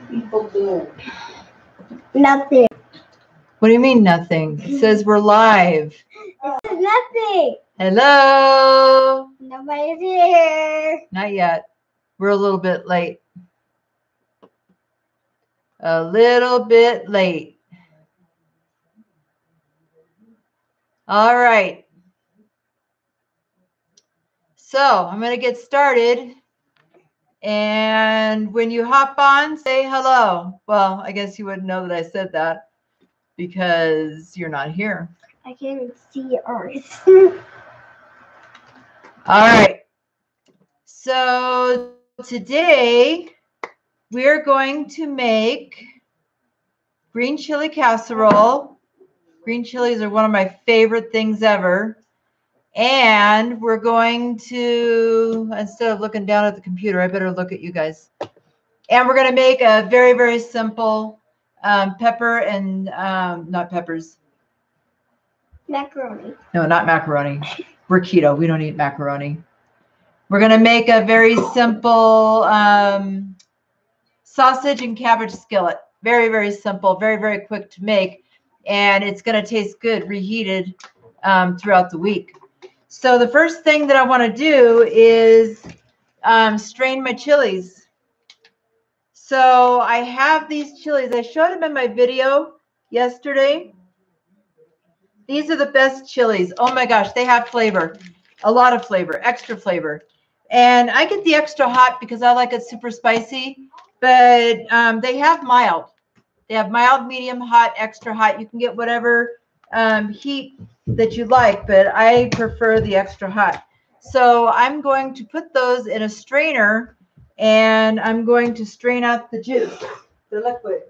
People do. Nothing. What do you mean nothing? It says we're live. It says nothing. Hello. Nobody's here. Not yet. We're a little bit late. A little bit late. All right. So I'm going to get started. And when you hop on, say hello. Well, I guess you wouldn't know that I said that because you're not here. I can't even see yours. All right. So today we're going to make green chili casserole. Green chilies are one of my favorite things ever. And we're going to, instead of looking down at the computer, I better look at you guys. And we're going to make a very, very simple pepper and not peppers. Macaroni. No, not macaroni. We're keto. We don't eat macaroni. We're going to make a very simple sausage and cabbage skillet. Very, very simple. Very, very quick to make. And it's going to taste good reheated throughout the week. So the first thing that I want to do is strain my chilies. So I have these chilies. I showed them in my video yesterday. These are the best chilies. Oh my gosh, they have flavor. A lot of flavor, extra flavor. And I get the extra hot because I like it super spicy. But they have mild. They have mild, medium, hot, extra hot. You can get whatever heat that you like, but I prefer the extra hot. So I'm going to put those in a strainer and I'm going to strain out the juice, the liquid.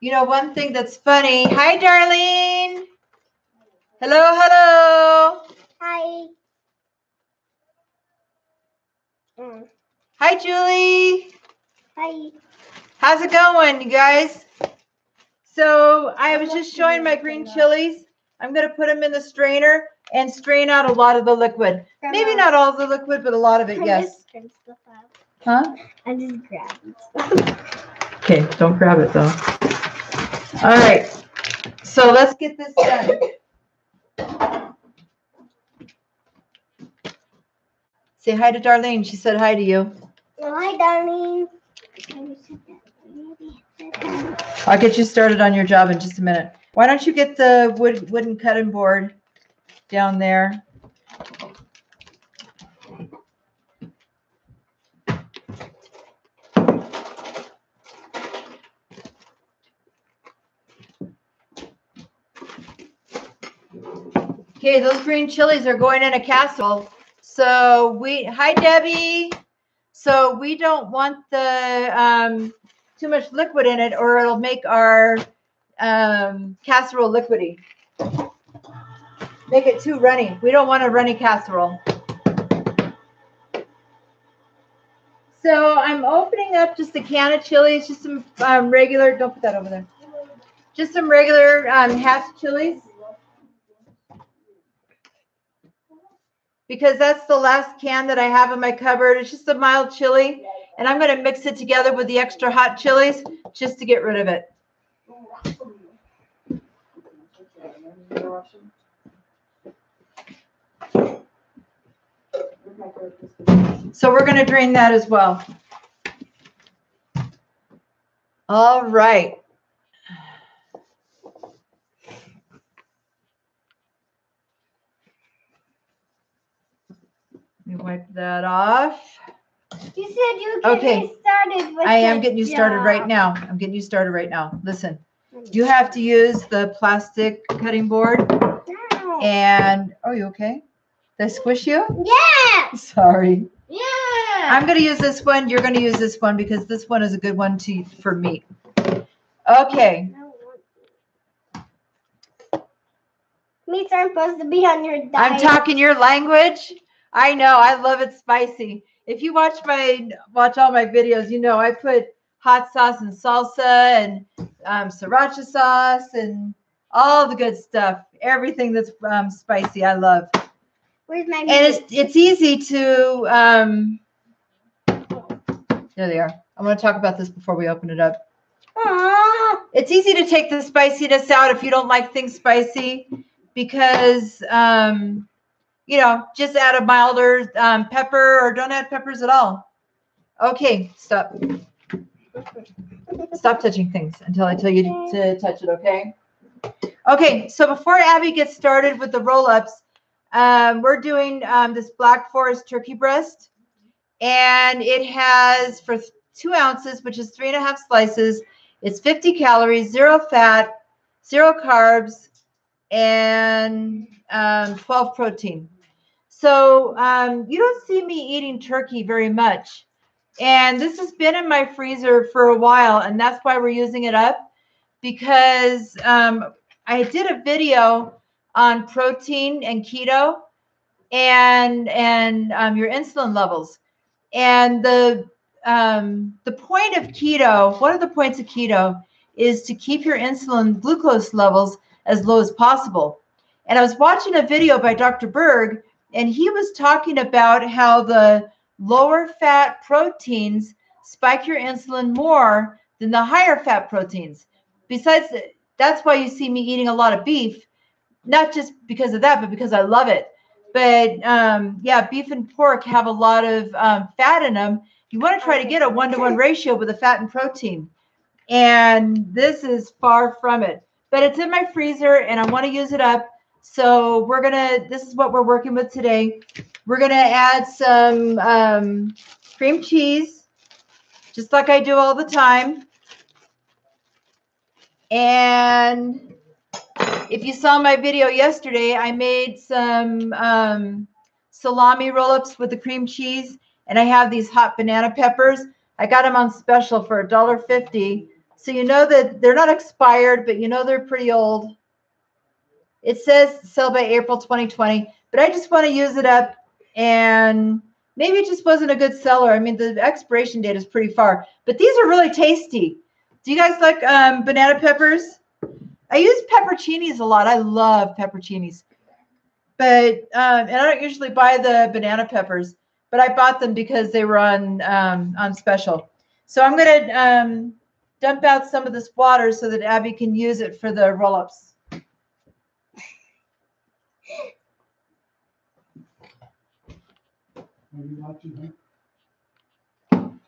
You know, one thing that's funny. Hi, Darlene. Hello, hello. Hi. Hi, Julie. Hi. How's it going, you guys? So I was just showing my green chilies. I'm going to put them in the strainer and strain out a lot of the liquid. Grandma. Maybe not all of the liquid, but a lot of it, yes. Huh? I'm just grabbing stuff. Okay, don't grab it, though. All right. So let's get this done. Say hi to Darlene. She said hi to you. Hi, Darlene. I'll get you started on your job in just a minute. Why don't you get the wooden cutting board down there? Okay, those green chilies are going in a casserole. So hi Debbie. So we don't want the too much liquid in it or it'll make our casserole liquidy. Make it too runny. We don't want a runny casserole. So I'm opening up just a can of chilies, just some regular, don't put that over there. Just some regular half chilies. Because that's the last can that I have in my cupboard. It's just a mild chili. And I'm going to mix it together with the extra hot chilies just to get rid of it. So we're going to drain that as well. All right. Let me wipe that off. You said you were getting me started with I am getting you started right now. I'm getting you started right now. Listen, you have to use the plastic cutting board. No. And, are you okay? Did I squish you? Yeah. Sorry. Yeah. I'm going to use this one. You're going to use this one because this one is a good one for meat. Okay. Meats aren't supposed to be on your diet. I'm talking your language. I know. I love it spicy. If you watch all my videos, you know I put hot sauce and salsa and sriracha sauce and all the good stuff. Everything that's spicy, I love. Where's my And it's easy to, there they are. I want to talk about this before we open it up. Aww. It's easy to take the spiciness out if you don't like things spicy because, you know, just add a milder pepper or don't add peppers at all. Okay, stop. Stop touching things until I tell you to touch it, okay? Okay, so before Abby gets started with the roll-ups, we're doing this Black Forest turkey breast. And it has, for 2 ounces, which is 3.5 slices, it's 50 calories, 0 fat, 0 carbs, and 12 protein. So you don't see me eating turkey very much. And this has been in my freezer for a while, and that's why we're using it up, because I did a video on protein and keto and your insulin levels. And the point of keto, one of the points of keto is to keep your insulin glucose levels as low as possible. And I was watching a video by Dr. Berg, and he was talking about how the lower fat proteins spike your insulin more than the higher fat proteins. Besides, that's why you see me eating a lot of beef, not just because of that, but because I love it. But yeah, beef and pork have a lot of fat in them. You want to try to get a 1-to-1 ratio with the fat and protein. And this is far from it. But it's in my freezer, and I want to use it up. So this is what we're working with today. We're going to add some cream cheese, just like I do all the time. And if you saw my video yesterday, I made some salami roll-ups with the cream cheese, and I have these hot banana peppers. I got them on special for $1.50. So you know that they're not expired, but you know they're pretty old. It says sell by April 2020, but I just want to use it up, and maybe it just wasn't a good seller. I mean, the expiration date is pretty far, but these are really tasty. Do you guys like banana peppers? I use pepperoncinis a lot. I love pepperoncinis. But and I don't usually buy the banana peppers, but I bought them because they were on special. So I'm going to dump out some of this water so that Abby can use it for the roll-ups.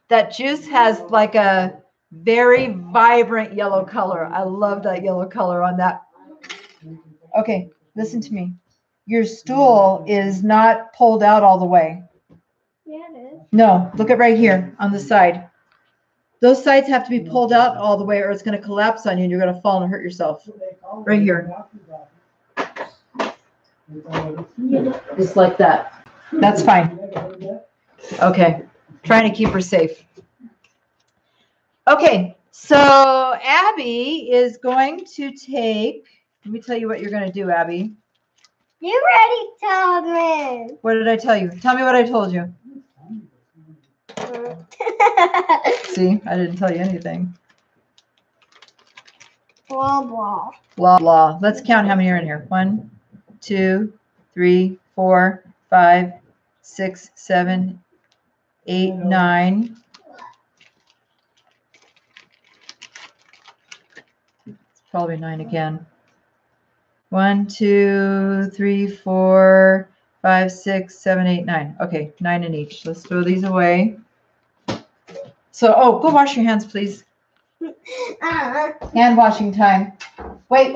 That juice has like a very vibrant yellow color. I love that yellow color on that. Okay, listen to me. Your stool is not pulled out all the way. Yeah, it is. No, look at right here on the side. Those sides have to be pulled out all the way or it's going to collapse on you and you're going to fall and hurt yourself. Right here. Just like that. That's fine. Okay. Trying to keep her safe. Okay. So Abby is going to take, let me tell you what you're going to do, Abby. You already told me. What did I tell you? Tell me what I told you. See, I didn't tell you anything. Blah, blah. Blah, blah. Let's count how many are in here. 1, 2, 3, 4, 5, 6, 7, 8, 9. It's probably 9 again. 1, 2, 3, 4, 5, 6, 7, 8, 9. Okay, 9 in each. Let's throw these away. So, oh, go wash your hands, please. Hand washing time. Wait.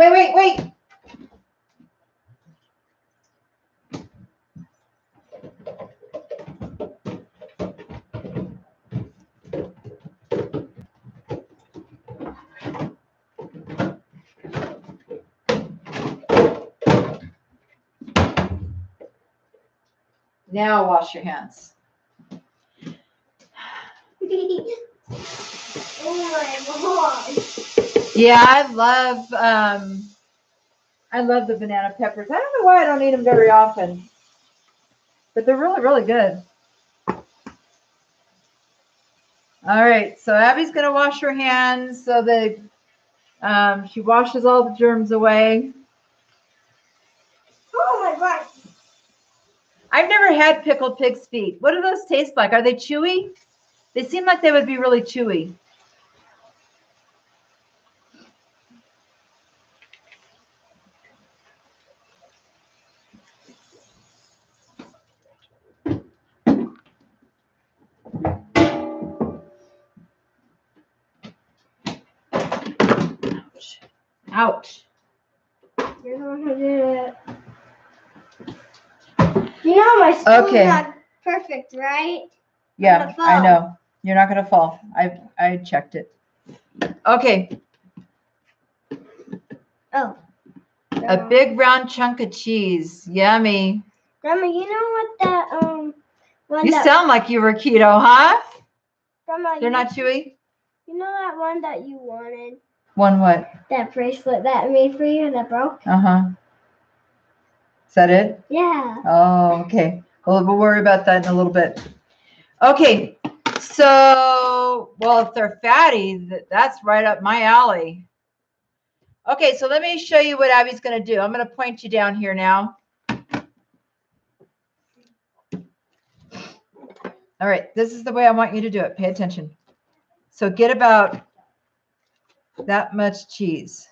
Now wash your hands. Oh my gosh. Yeah, I love the banana peppers. I don't know why I don't eat them very often, but they're really, really good. All right, so Abby's gonna wash her hands so that she washes all the germs away. Oh my gosh. I've never had pickled pig's feet. What do those taste like? Are they chewy? They seem like they would be really chewy. Ouch. You're the one who did it. You know my spoon's not perfect, right? Yeah, I know. You're not gonna fall. I checked it. Okay. Oh. A big round chunk of cheese. Yummy. Grandma, you know what that one You sound like you were keto, huh? Grandma, they're not chewy? You know that one that you wanted? One what? That bracelet that I made for you that broke? Uh-huh. Is that it? Yeah. Oh, okay. Well, we'll worry about that in a little bit. Okay. So, well, if they're fatty, that's right up my alley. Okay, so let me show you what Abby's going to do. I'm going to point you down here now. All right, this is the way I want you to do it. Pay attention. So get about that much cheese.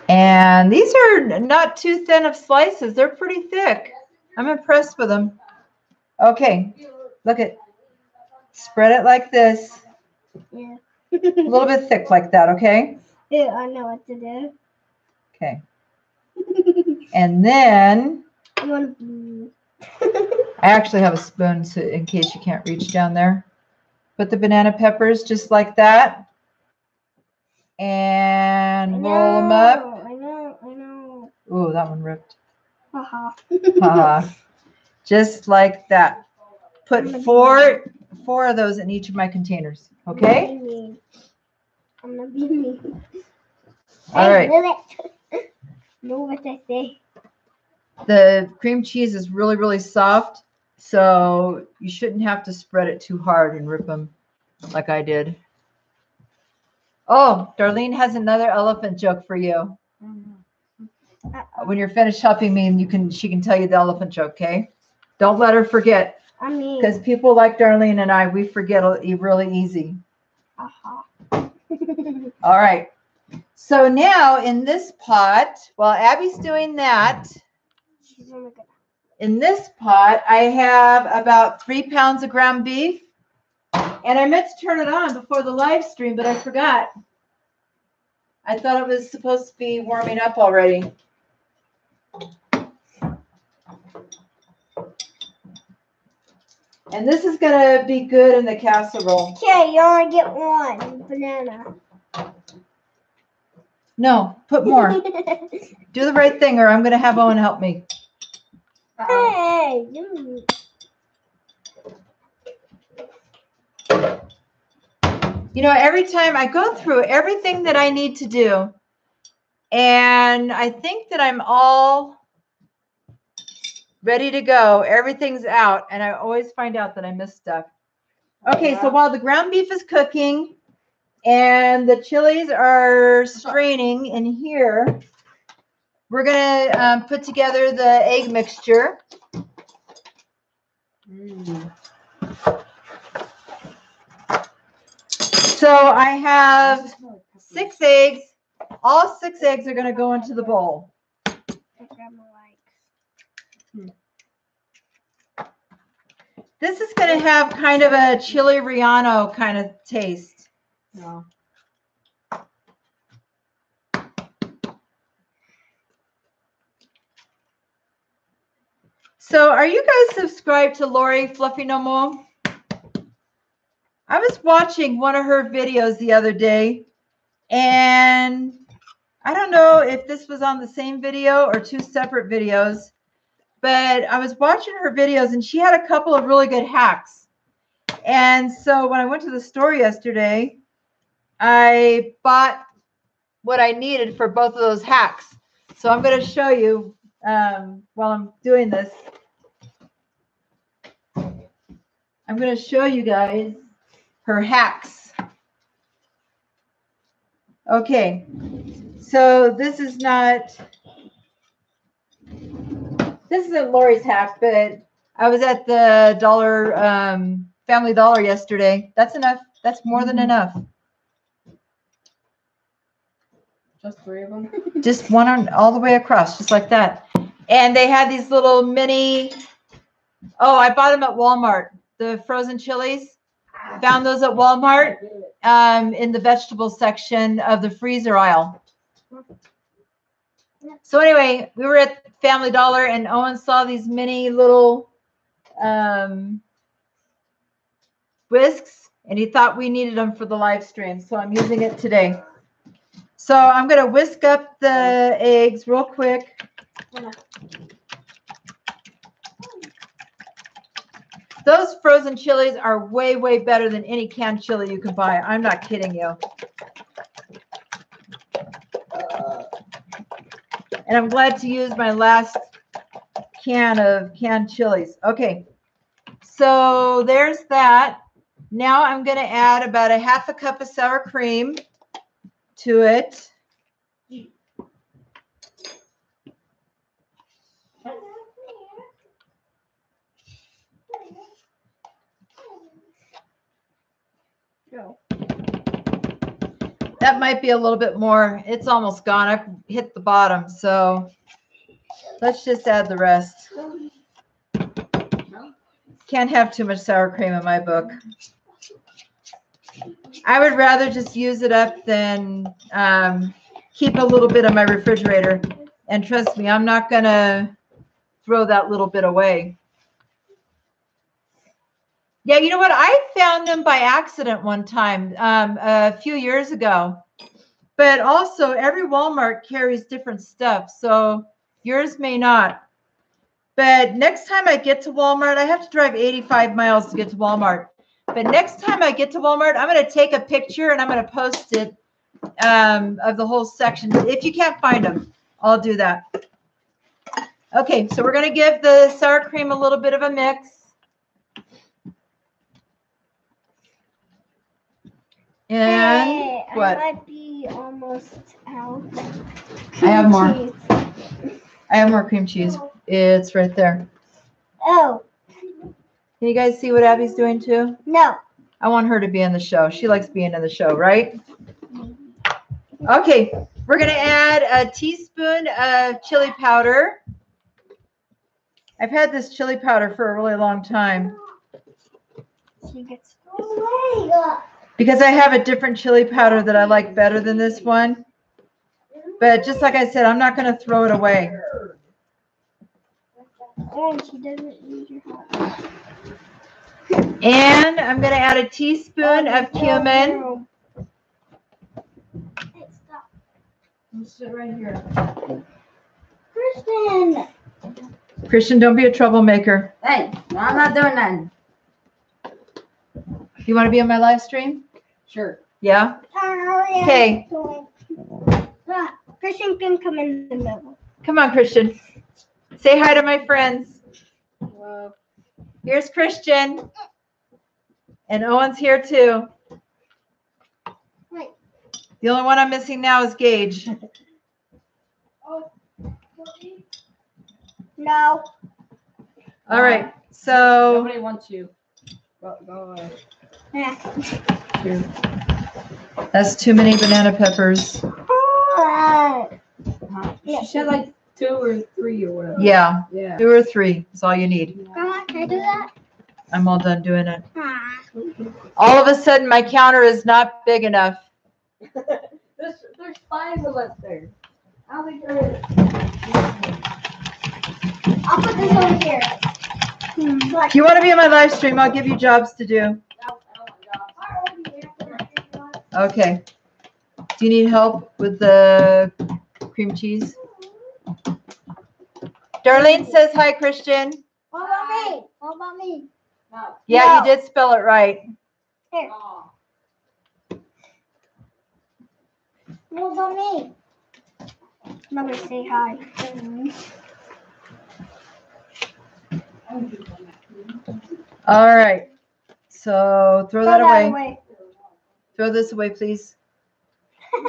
And these are not too thin of slices. They're pretty thick. I'm impressed with them. Okay, look at, spread it like this. Yeah. A little bit thick like that, okay? Yeah, I know what to do. Okay. And then I actually have a spoon so in case you can't reach down there. Put the banana peppers just like that. And roll them up. I know. Ooh, that one ripped. Haha. Just like that. Put four of those in each of my containers. Okay? I'm gonna be mean. All right. Know what I say. The cream cheese is really, really soft, so you shouldn't have to spread it too hard and rip them like I did. Oh, Darlene has another elephant joke for you. When you're finished helping me, she can tell you the elephant joke, okay? Don't let her forget. Because people like Darlene and I, we forget really easy. All right. So now in this pot, while Abby's doing that, in this pot, I have about 3 pounds of ground beef. And I meant to turn it on before the live stream, but I forgot. I thought it was supposed to be warming up already. And this is going to be good in the casserole. Okay, you only get one banana. No, put more. Do the right thing or I'm going to have Owen help me. Hey, You know, every time I go through everything that I need to do, and I think that I'm all ready to go. Everything's out, and I always find out that I missed stuff. Okay, so while the ground beef is cooking and the chilies are straining in here, we're going to put together the egg mixture. So I have 6 eggs. All 6 eggs are going to go into the bowl. This is going to have kind of a chili relleno kind of taste. No. So are you guys subscribed to Lori Fluffy No More? I was watching one of her videos the other day, and I don't know if this was on the same video or 2 separate videos, but I was watching her videos, and she had a couple of really good hacks. And so when I went to the store yesterday, I bought what I needed for both of those hacks. So I'm going to show you while I'm doing this. I'm going to show you guys her hacks. Okay, so this is not This isn't Lori's hack, but I was at the Family Dollar yesterday. That's enough. That's more than enough. Just 3 of them? Just one on all the way across, just like that. And they had these little mini, I bought them at Walmart. The frozen chilies. Found those at Walmart in the vegetable section of the freezer aisle. So anyway, we were at Family Dollar and Owen saw these mini little whisks and he thought we needed them for the live stream. So I'm using it today. So I'm going to whisk up the eggs real quick. Those frozen chilies are way, way better than any canned chili you can buy. I'm not kidding you. And I'm glad to use my last can of canned chilies. Okay, so there's that. Now I'm going to add about a half a cup of sour cream to it. That might be a little bit more. It's almost gone. I've hit the bottom, so let's just add the rest. Can't have too much sour cream in my book. I would rather just use it up than keep a little bit in my refrigerator. And trust me, I'm not going to throw that little bit away. Yeah, you know what? I found them by accident one time a few years ago. But also, every Walmart carries different stuff, so yours may not. But next time I get to Walmart, I have to drive 85 miles to get to Walmart. But next time I get to Walmart, I'm going to take a picture and I'm going to post it of the whole section. If you can't find them, I'll do that. Okay, so we're going to give the sour cream a little bit of a mix. And hey, what? I might be almost out. I have more. Cheese. I have more cream cheese. It's right there. Oh, Can you guys see what Abby's doing too? no. I want her to be in the show. She likes being in the show, right? Okay, we're going to add a teaspoon of chili powder. I've had this chili powder for a really long time. She gets. Because I have a different chili powder that I like better than this one. But just like I said, I'm not going to throw it away. Oh, she doesn't use your hot. And I'm going to add a teaspoon of cumin. Hey, stop. I'll sit right here. Kristen. Christian, don't be a troublemaker. Hey, no, I'm not doing nothing. You want to be on my live stream? Sure. Yeah? Okay. Christian can come in the middle. Come on, Christian. Say hi to my friends. Well, Here's Christian. And Owen's here too. Wait. The only one I'm missing now is Gage. No. All right. So nobody wants you. Go away. Yeah. that's too many banana peppers. She said like 2 or 3 or whatever. Yeah. Yeah. 2 or 3 is all you need. Grandma, can I do that? I'm all done doing it. Ah. All of a sudden, my counter is not big enough. There's 5 of us there. I don't think there is. I'll put this over here. If you want to be on my live stream, I'll give you jobs to do. Okay. Do you need help with the cream cheese? Darlene says hi, Christian. What about me? What about me? No. Yeah, No. you did spell it right. Here. Oh. What about me? Mother, say hi. All right. So throw that away. away. Throw this away, please.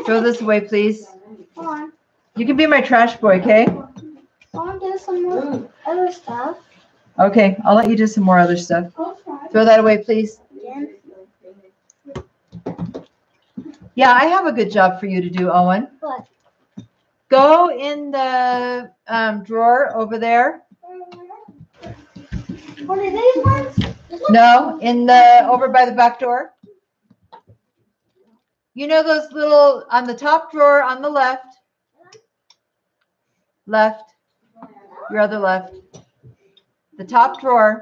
Throw this away, please. Hold on. You can be my trash boy, okay? want to do some more other stuff. Okay, I'll let you do some more other stuff. Okay. Throw that away, please. Again. Yeah, I have a good job for you to do, Owen. What? Go in the drawer over there. What are these ones? No, in the over by the back door. You know those little on the top drawer on the left. Left. Your other left. The top drawer.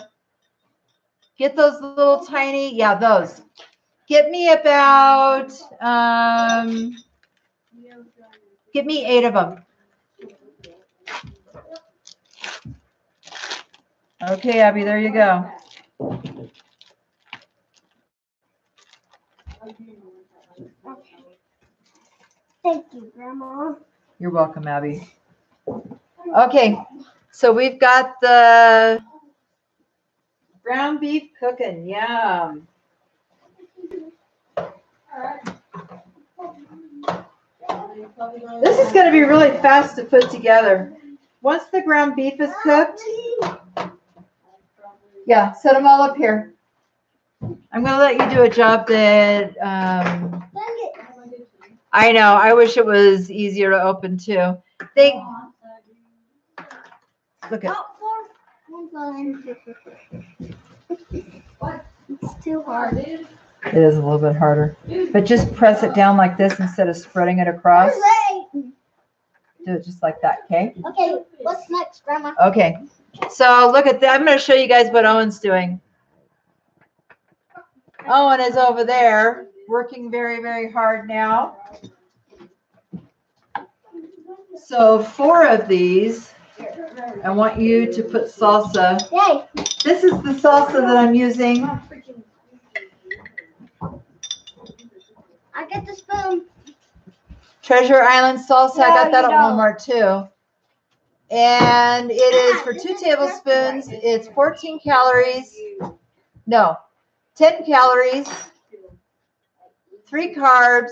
Get those little tiny, yeah, those. Get me about get me 8 of them. Okay, Abby, there you go. Thank you, Grandma. You're welcome, Abby. Okay, so we've got the ground beef cooking. Yum. This is going to be really fast to put together. Once the ground beef is cooked, yeah, set them all up here. I'm going to let you do a job that I know. I wish it was easier to open too. Look at. It's too hard. It is a little bit harder, but just press it down like this instead of spreading it across. Do it just like that, okay? Okay, what's next, Grandma? Okay, so look at that. I'm going to show you guys what Owen's doing. Owen is over there working very, very hard now. So 4 of these, I want you to put salsa. Yay! This is the salsa that I'm using. I get the spoon. Treasure Island salsa. I got No, that you at don't. Walmart too. And it is for 2 tablespoons. It's 14 calories. No, 10 calories, 3 carbs,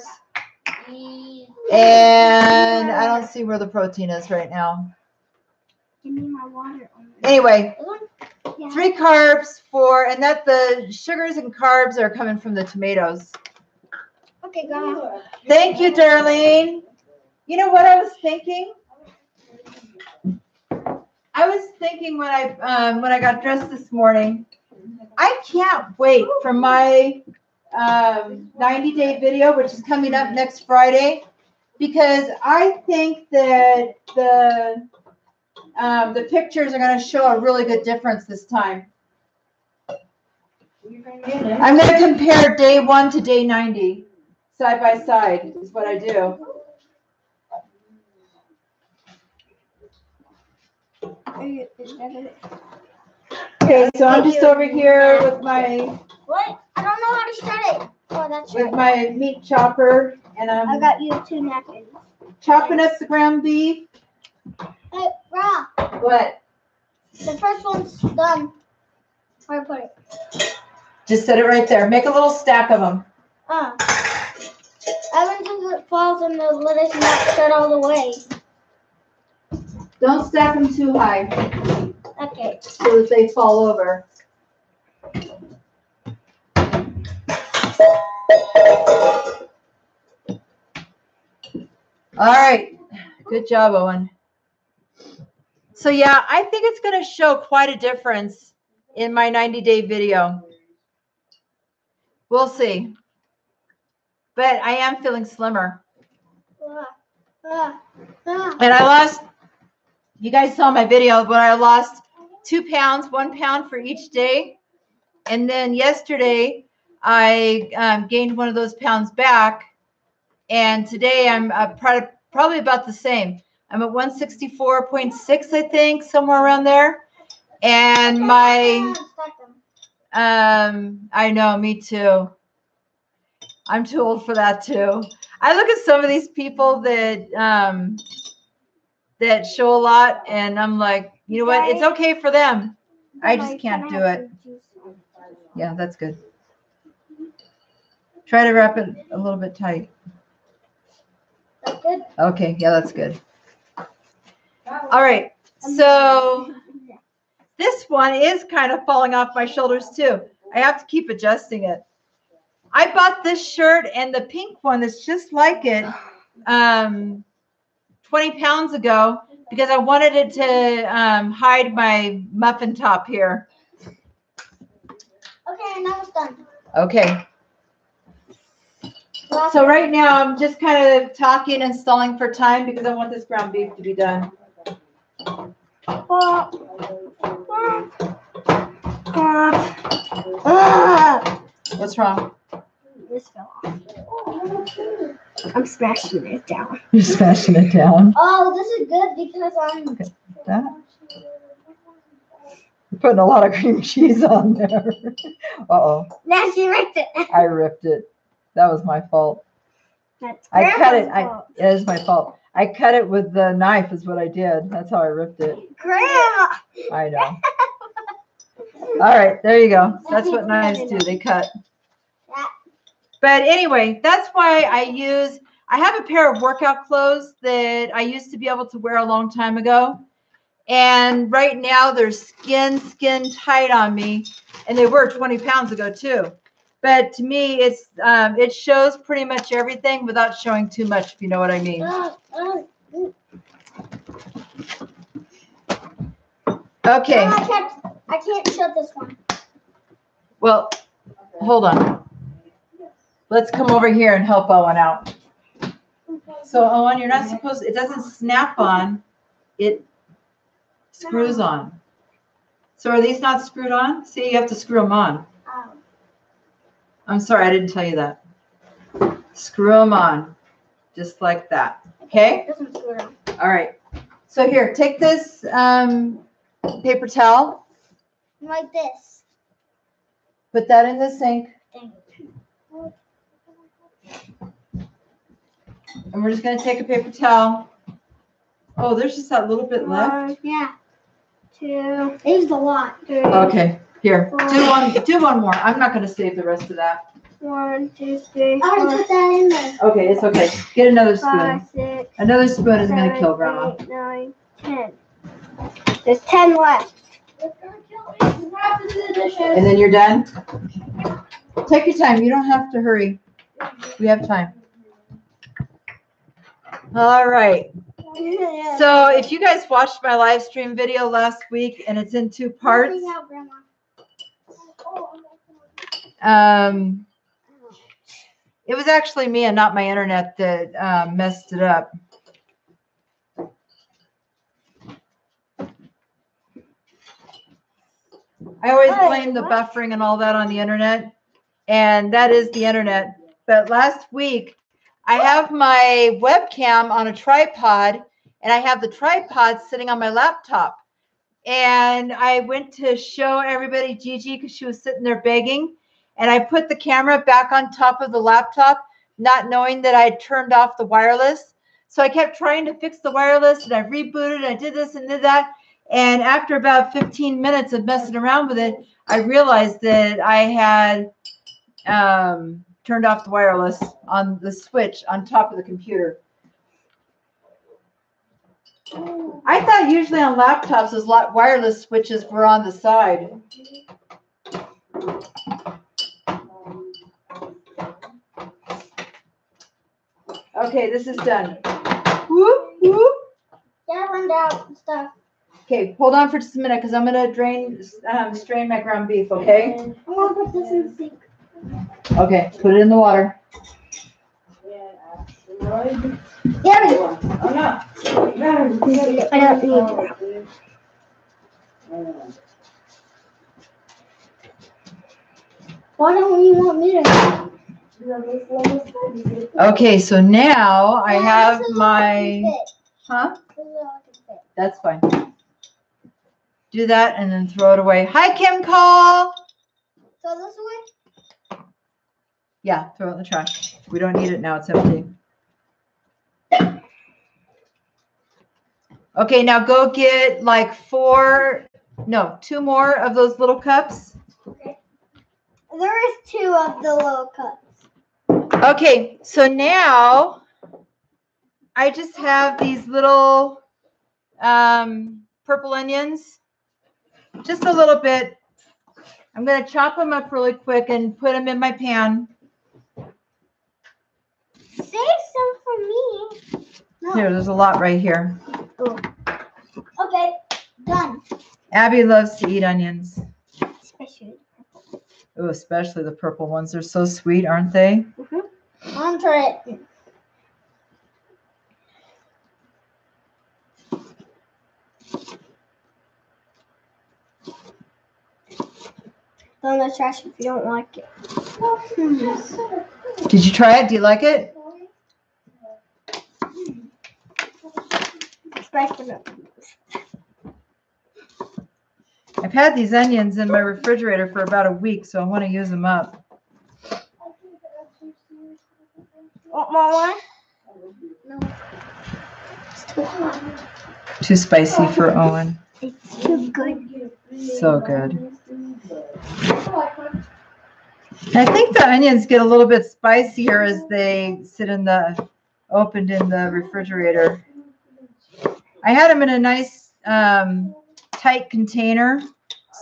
and I don't see where the protein is right now. Give me my water. Anyway, Yeah. 3 carbs and that the sugars and carbs are coming from the tomatoes. Okay, Grandma. Thank you, Darlene. You know what I was thinking? I was thinking when I got dressed this morning, I can't wait for my 90-day video, which is coming up next Friday, because I think that the pictures are going to show a really good difference this time. I'm going to compare day 1 to day 90 side by side is what I do. Okay, so I'm just over here with my What? I don't know how to start it. Oh, that's with right. my meat chopper, and I I'm got you 2 napkins. chopping up the ground beef. Hey, Ra, What? the first one's done. Where I put it? Just set it right there. Make a little stack of them. Evan says it falls and the lettuce not set all the way. Don't stack them too high Okay. so that they fall over. All right. Good job, Owen. So yeah, I think it's going to show quite a difference in my 90-day video. We'll see. But I am feeling slimmer. And I lost, you guys saw my video, but I lost 2 pounds, 1 pound for each day. And then yesterday, I gained 1 of those pounds back. And today, I'm probably about the same. I'm at 164.6, I think, somewhere around there. And my, I know, me too. I'm too old for that too. I look at some of these people that that show a lot, and I'm like, you know what? It's okay for them. I just can't do it. Yeah, that's good. Try to wrap it a little bit tight. That's good. Okay, yeah, that's good. All right. So this one is kind of falling off my shoulders too. I have to keep adjusting it. I bought this shirt and the pink one that's just like it 20 pounds ago because I wanted it to hide my muffin top here. Okay, now it's done. Okay. So right now I'm just kind of talking and stalling for time because I want this ground beef to be done. What's wrong? This fell off. I'm smashing it down. You're smashing it down. Oh, this is good because I'm. Okay. That. You're putting a lot of cream cheese on there. Uh-oh. Now she ripped it. I ripped it. That was my fault. That's I cut it. Grandma's fault. It is my fault. I cut it with the knife is what I did. That's how I ripped it. Grandma. I know. All right, there you go. That's what knives do. They cut. But anyway, that's why I have a pair of workout clothes that I used to be able to wear a long time ago. And right now they're skin tight on me. And they were 20 pounds ago too. But to me, it shows pretty much everything without showing too much, if you know what I mean. Okay. No, I can't shut this one. Well, hold on. Let's come over here and help Owen out. So Owen, you're not supposed, it doesn't snap on, it screws on. So are these not screwed on? See, you have to screw them on. I'm sorry, I didn't tell you that. Screw them on, just like that. Okay? All right. So here, take this paper towel. Like this. Put that in the sink. And we're just going to take a paper towel. Oh, there's just that little bit left. Yeah. 2. There's a lot. 3. Okay, here. Do one more. I'm not going to save the rest of that. 1, 2, 3. I already put that in there. Okay, it's okay. Get another spoon. 5, 6. Another spoon isn't going to 7, kill Grandma. 8, 9, 10. There's 10 left. It's gonna kill me. I have to do the dishes. And then you're done? Take your time. You don't have to hurry. We have time. All right. So if you guys watched my live stream video last week and it's in 2 parts, it was actually me and not my internet that messed it up. I always blame the buffering and all that on the internet, and that is the internet. But last week, I have my webcam on a tripod, and I have the tripod sitting on my laptop. And I went to show everybody Gigi because she was sitting there begging, and I put the camera back on top of the laptop, not knowing that I had turned off the wireless. So I kept trying to fix the wireless, and I rebooted, I did this and did that. And after about 15 minutes of messing around with it, I realized that I had turned off the wireless on the switch on top of the computer. I thought usually on laptops, those wireless switches were on the side. Okay, this is done. Whoop, whoop. Yeah, run out stuff. Okay, hold on for just a minute because I'm going to strain my ground beef, okay? I'm going to put this in the sink. Okay, put it in the water. Gabby! I'm not. I don't need it. Why don't you want me to? Okay, so now I have my, huh? That's fine. Do that and then throw it away. Hi, Kim Call. Throw this away? Yeah, throw it in the trash. We don't need it now. It's empty. Okay, now go get like 2 more of those little cups. Okay. There is 2 of the little cups. Okay, so now I just have these little purple onions. Just a little bit. I'm going to chop them up really quick and put them in my pan. Save some for me. No. Here, there's a lot right here. Oh. Okay, done. Abby loves to eat onions. Especially purple. Oh, especially the purple ones. They're so sweet, aren't they? Mm-hmm. I'm trying it. Throw in the trash if you don't like it. Did you try it? Do you like it? I've had these onions in my refrigerator for about a week, so I want to use them up. Want more one? No. It's too hot. Too spicy for Owen. It's too good. So good. I think the onions get a little bit spicier as they sit opened in the refrigerator. I had them in a nice tight container,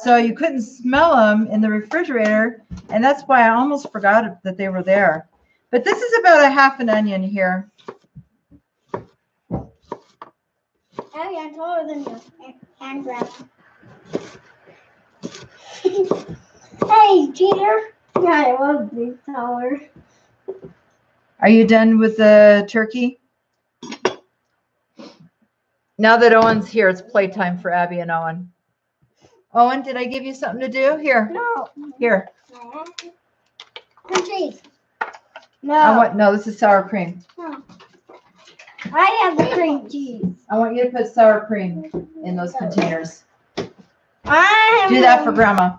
so you couldn't smell them in the refrigerator, and that's why I almost forgot that they were there. But this is about a half an onion here. Abby, I'm taller than you. And grab. Hey, cheater. Yeah, I was big taller. Are you done with the turkey? Now that Owen's here, it's playtime for Abby and Owen. Owen, did I give you something to do? Here. No. Here. Cream cheese. No. No, this is sour cream. No. I have the cream cheese. I want you to put sour cream in those containers. I have Do that for Grandma.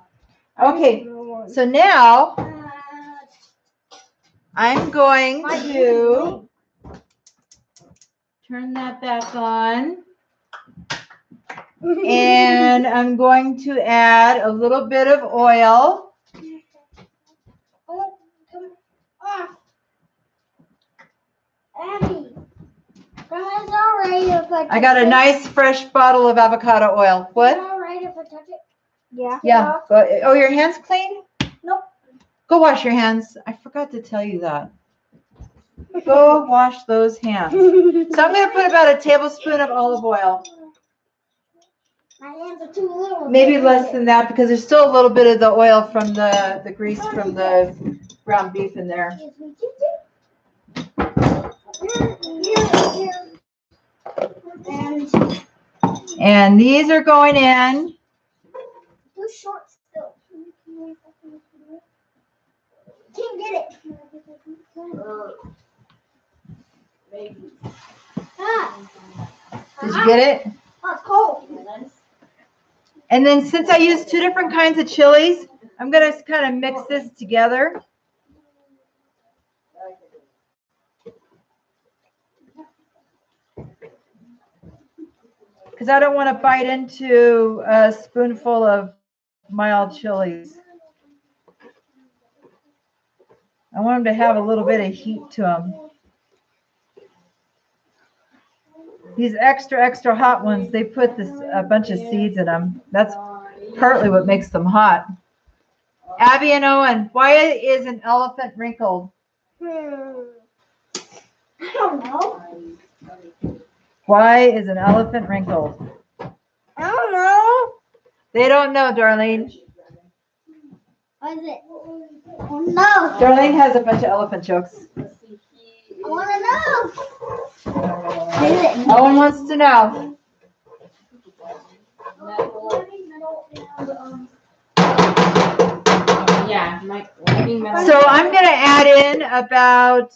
Okay, so now I'm going to turn that back on. And I'm going to add a little bit of oil. Oh, come off. Abby. Grandma's all right if I touch I got a it. nice fresh bottle of avocado oil. Is What? it all right if I touch it? Yeah. Yeah. Oh, your hands clean? Nope. Go wash your hands. I forgot to tell you that. Go wash those hands. So I'm going to put about a tablespoon of olive oil. My hands are too little. Maybe less than that because there's still a little bit of the oil from the grease from the ground beef in there. And these are going in. Too short still. Can't get it. Did you get it? Oh, it's cold. And then since I use two different kinds of chilies, I'm going to kind of mix this together. Because I don't want to bite into a spoonful of mild chilies. I want them to have a little bit of heat to them. These extra hot ones, they put a bunch of seeds in them. That's partly what makes them hot. Abby and Owen, why is an elephant wrinkled? I don't know. Why is an elephant wrinkled? I don't know. They don't know, Darlene. What is it? Oh, no. Darlene has a bunch of elephant jokes. I want to know. What is it? Owen wants to know. Yeah, So I'm going to add in about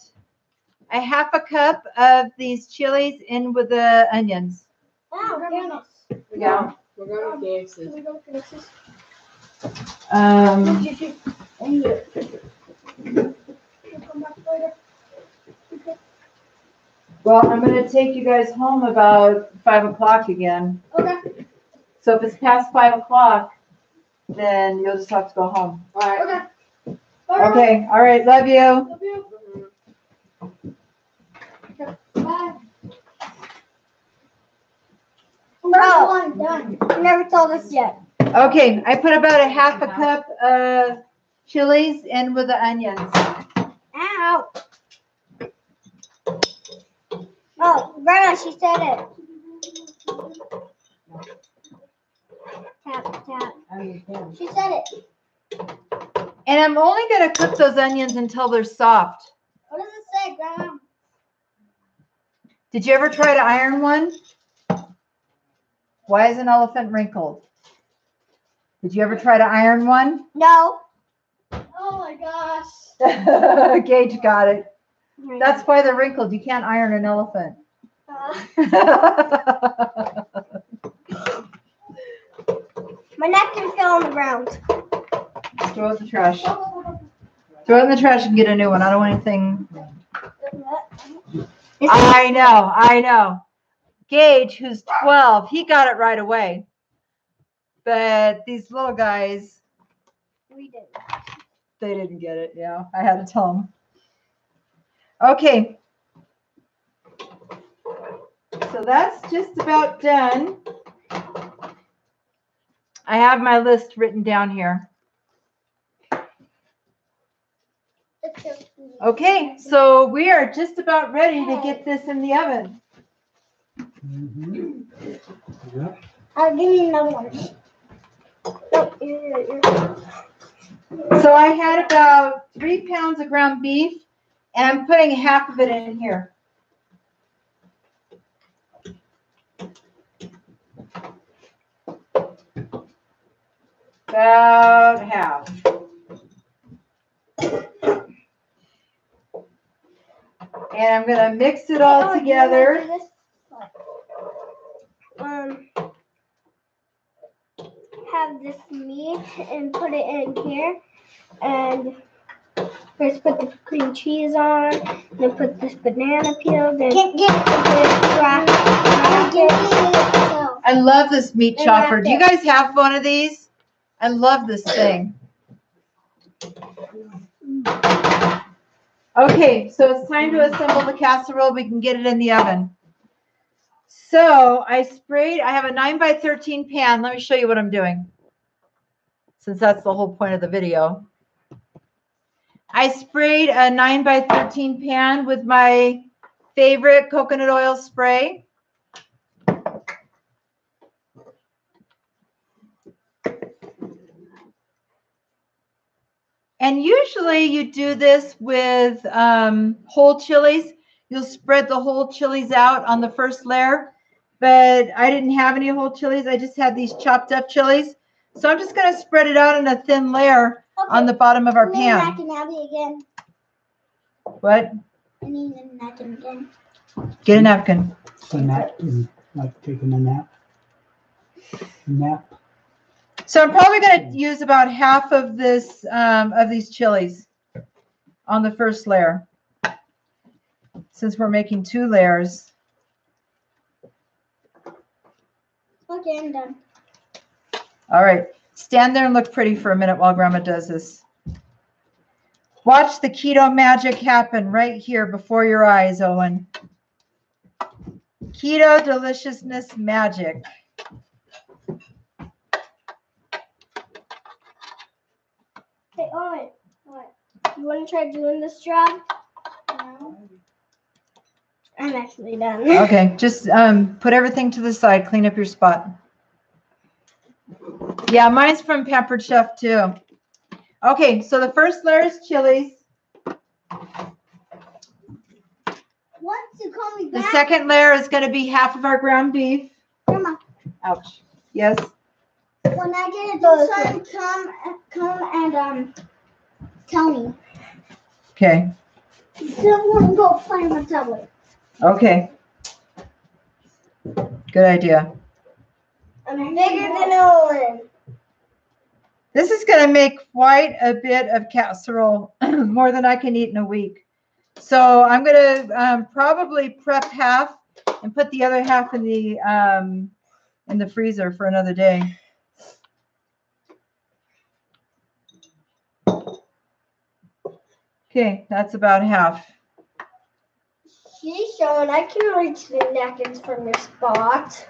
a half a cup of these chilies in with the onions. Wow, goodness. Yeah. We're going to KFC. Can we go to Texas? Come back later. Well, I'm going to take you guys home about 5 o'clock again. Okay. So if it's past 5 o'clock, then you'll just have to go home. All right. Okay. Bye. Okay. All right. Love you. Love you. Okay. Bye. first one done. You never told us yet. Okay, I put about a half a cup of chilies in with the onions. Ow. Oh, Grandma, she said it. Tap, tap. She said it. And I'm only going to cook those onions until they're soft. What does it say, Grandma? Did you ever try to iron one? Why is an elephant wrinkled? Did you ever try to iron one? No. Oh my gosh. Gage got it. That's why they're wrinkled. You can't iron an elephant. My napkin fell on the ground. Throw it in the trash. Throw it in the trash and get a new one. I don't want anything. I know. Gage, who's 12, he got it right away. But these little guys, We did. they didn't get it. Yeah, I had to tell them. Okay. So that's just about done. I have my list written down here. Okay, so we are just about ready to get this in the oven. Yep. I'll give you another one. So I had about 3 pounds of ground beef, and I'm putting half of it in here. About half. And I'm going to mix it all together. Have this meat and put it in here. And first put the cream cheese on. Then put this banana peel. Then I love this meat chopper. Do you guys have one of these? I love this thing. Okay, so it's time to assemble the casserole. We can get it in the oven. So I have a 9x13 pan. Let me show you what I'm doing, since that's the whole point of the video. I sprayed a 9x13 pan with my favorite coconut oil spray. And usually you do this with whole chilies. You'll spread the whole chilies out on the first layer. But I didn't have any whole chilies. I just had these chopped up chilies. So I'm just going to spread it out in a thin layer on the bottom of our pan. I need a napkin again. What? I need a napkin again. Get a napkin. So napkin, like taking a nap. Nap. So I'm probably going to use about half of this, of these chilies on the first layer, since we're making 2 layers. Okay, I'm done. All right. Stand there and look pretty for a minute while Grandma does this. Watch the keto magic happen right here before your eyes, Owen. Keto deliciousness magic. Hey, Owen, what? You want to try doing this job? No. I'm actually done. Okay, just put everything to the side. Clean up your spot. Yeah, mine's from Pampered Chef too. Okay, so the first layer is chilies. Once you call me The back. second layer is going to be half of our ground beef. Grandma, Ouch. Yes. when I get it done, come and tell me. Okay. Still want to go play on my tablet. Okay. Good idea. I'm bigger than Owen. This is going to make quite a bit of casserole, more than I can eat in a week. So I'm going to probably prep half and put the other half in the freezer for another day. Okay, that's about half. She's showing I can reach the napkins from your spot.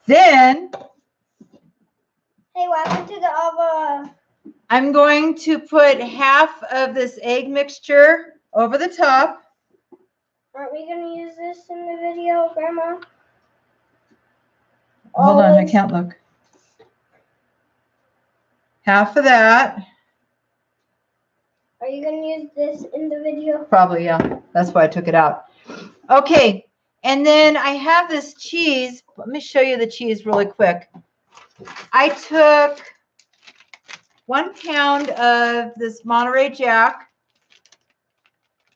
Then Hey, welcome to the Ava. I'm going to put half of this egg mixture over the top. Aren't we going to use this in the video, Grandma? Hold on, I Always. can't look. Half of that. Are you going to use this in the video? Probably, yeah. That's why I took it out. Okay. And then I have this cheese. Let me show you the cheese really quick. I took 1 pound of this Monterey Jack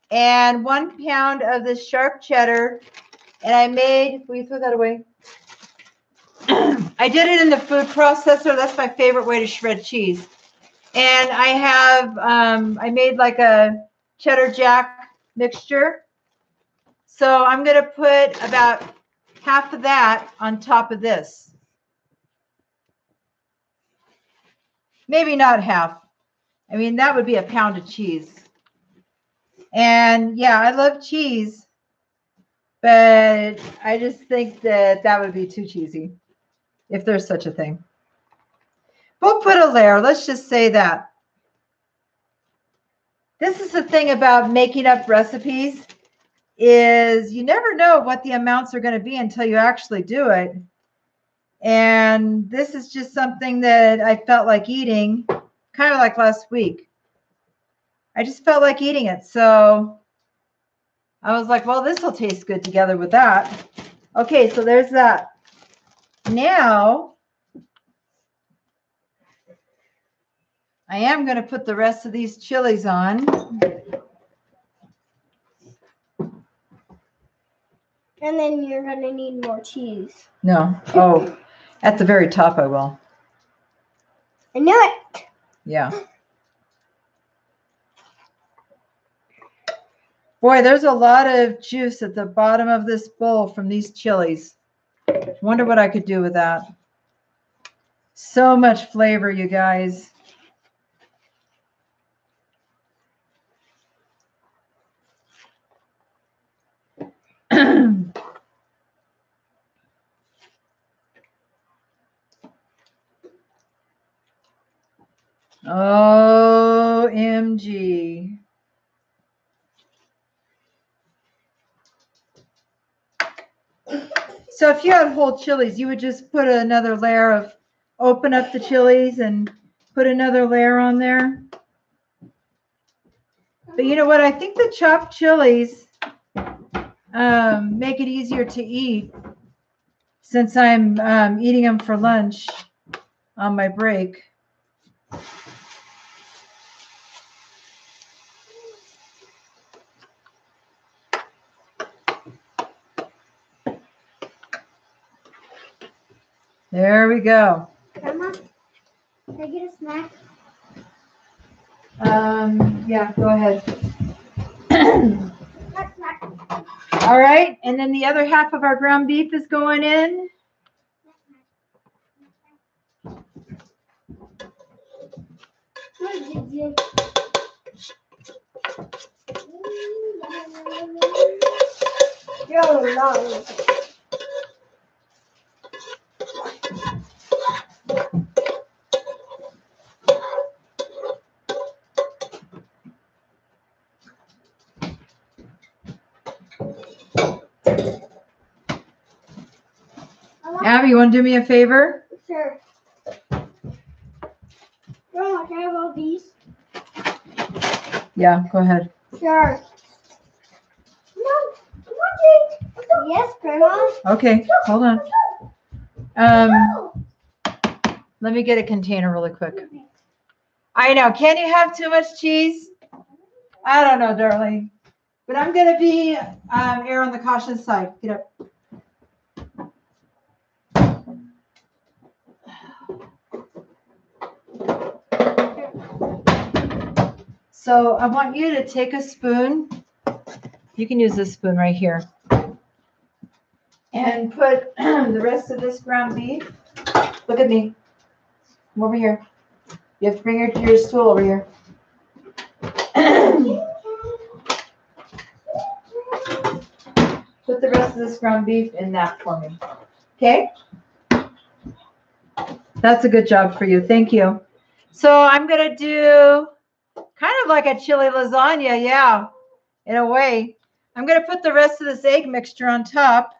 and 1 pound of this sharp cheddar. And I made, will you throw that away? I did it in the food processor. That's my favorite way to shred cheese. And I have, I made like a cheddar jack mixture. So I'm going to put about half of that on top of this. Maybe not half. I mean, that would be a pound of cheese. And yeah, I love cheese, but I just think that that would be too cheesy, if there's such a thing. We'll put a layer. Let's just say that. This is the thing about making up recipes, is you never know what the amounts are going to be until you actually do it. And this is just something that I felt like eating, kind of like last week. I just felt like eating it. So I was like, well, this will taste good together with that. Okay, so there's that. Now, I am going to put the rest of these chilies on. And then you're going to need more cheese. No. Oh, at the very top I will. I knew it. Yeah. Boy, there's a lot of juice at the bottom of this bowl from these chilies. Wonder what I could do with that. So much flavor, you guys. OMG. So if you had whole chilies, you would just put another layer of, open up the chilies and put another layer on there. But you know what? I think the chopped chilies make it easier to eat, since I'm eating them for lunch on my break. There we go. Grandma, can I get a snack? Yeah, go ahead. What snack? All right, and then the other half of our ground beef is going in. What did you? You're long. Abby, you want to do me a favor? Sure. Grandma, can I have all these? Yeah, go ahead. Sure. No, come on, Jake. Yes, Grandma. Okay, hold on. Let me get a container really quick. I know. Can you have too much cheese? I don't know, darling. But I'm going to be err on the cautious side. Get up. So I want you to take a spoon. You can use this spoon right here. And put the rest of this ground beef. Look at me. Come over here. You have to bring your stool over here. Put the rest of this ground beef in that for me. Okay? That's a good job for you. Thank you. So I'm going to do kind of like a chili lasagna. Yeah, in a way. I'm going to put the rest of this egg mixture on top.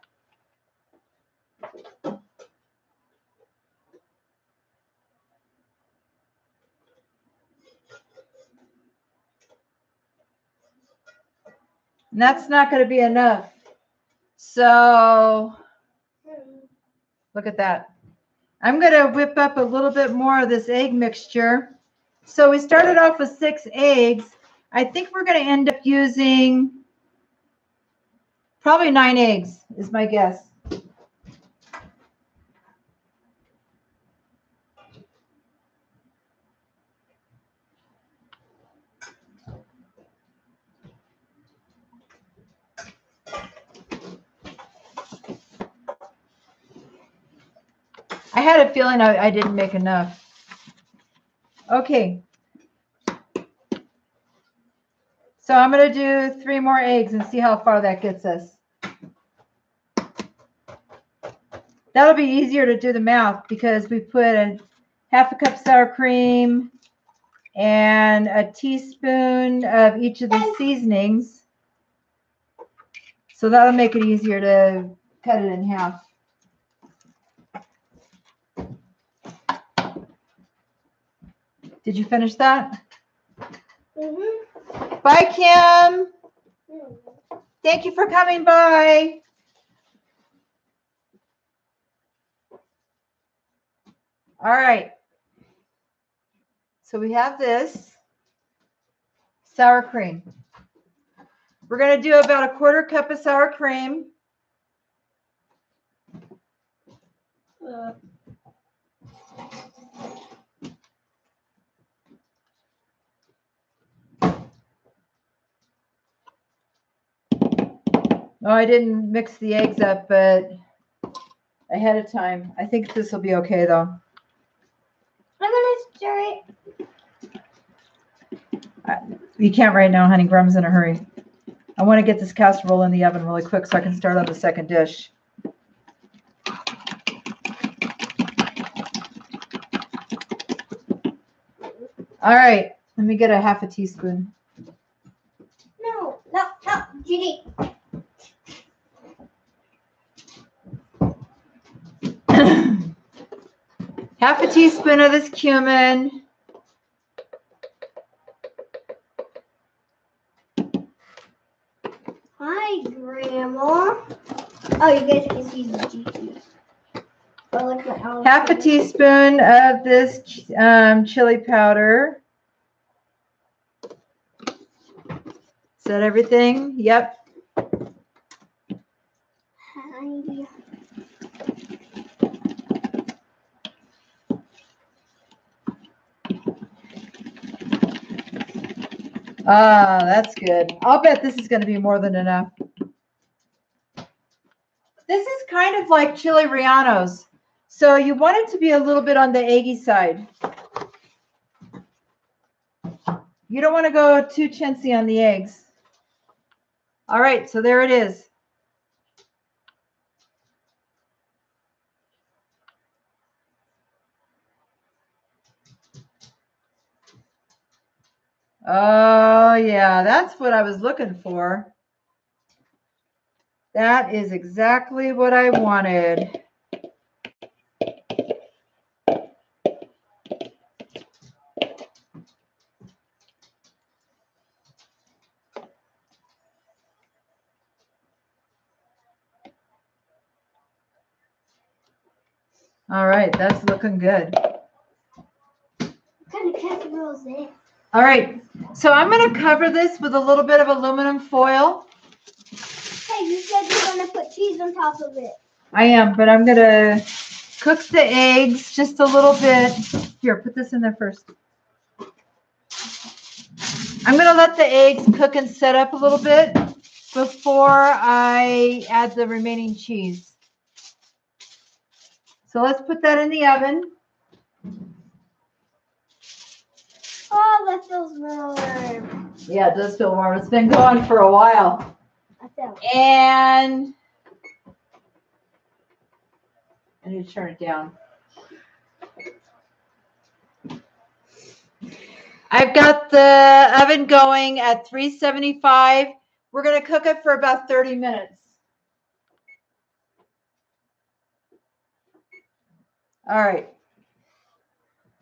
And that's not going to be enough. So look at that. I'm going to whip up a little bit more of this egg mixture. So we started off with 6 eggs. I think we're going to end up using probably 9 eggs is my guess. I had a feeling I didn't make enough. Okay. So I'm going to do 3 more eggs and see how far that gets us. That'll be easier to do the math because we put a half a cup sour cream and a teaspoon of each of the seasonings. So that'll make it easier to cut it in half. Did you finish that? Mm-hmm. Bye, Kim. Thank you for coming by. All right. So we have this sour cream. We're going to do about 1/4 cup of sour cream. Oh, I didn't mix the eggs up, but ahead of time. I think this will be okay, though. I'm going to stir it. You can't right now, honey. Grum's in a hurry. I want to get this casserole in the oven really quick so I can start on the second dish. All right. Let me get a half a teaspoon. No, Judy. Half a teaspoon of this cumin. Hi, Grandma. Oh, you guys can see the GT. Half a teaspoon of this chili powder. Is that everything? Yep. Hi. Ah, that's good. I'll bet this is going to be more than enough. This is kind of like chili rellenos. So you want it to be a little bit on the eggy side. You don't want to go too chintzy on the eggs. All right, so there it is. Oh, yeah, that's what I was looking for. That is exactly what I wanted. All right, that's looking good. What kind of casserole is this? All right, so I'm going to cover this with a little bit of aluminum foil. Hey, you said you were going to put cheese on top of it. I am, but I'm going to cook the eggs just a little bit. Here, put this in there first. I'm going to let the eggs cook and set up a little bit before I add the remaining cheese. So let's put that in the oven. Oh, that feels warm. Yeah, it does feel warm. It's been going for a while. And I need to turn it down. I've got the oven going at 375. We're going to cook it for about 30 minutes. All right.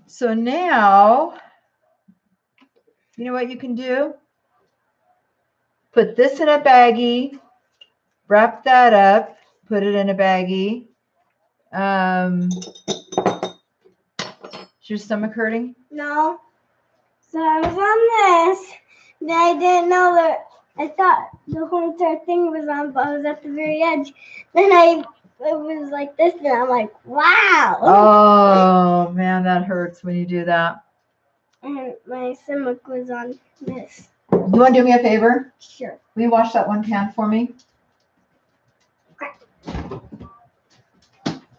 So now, you know what you can do? Put this in a baggie, wrap that up, put it in a baggie. Is your stomach hurting? No. So I was on this. Then I didn't know that. I thought the whole entire thing was on, but I was at the very edge. Then it was like this, and I'm like, wow. Oh, man, that hurts when you do that. And my stomach was on this. You want to do me a favor? Sure. Will you wash that one pan for me?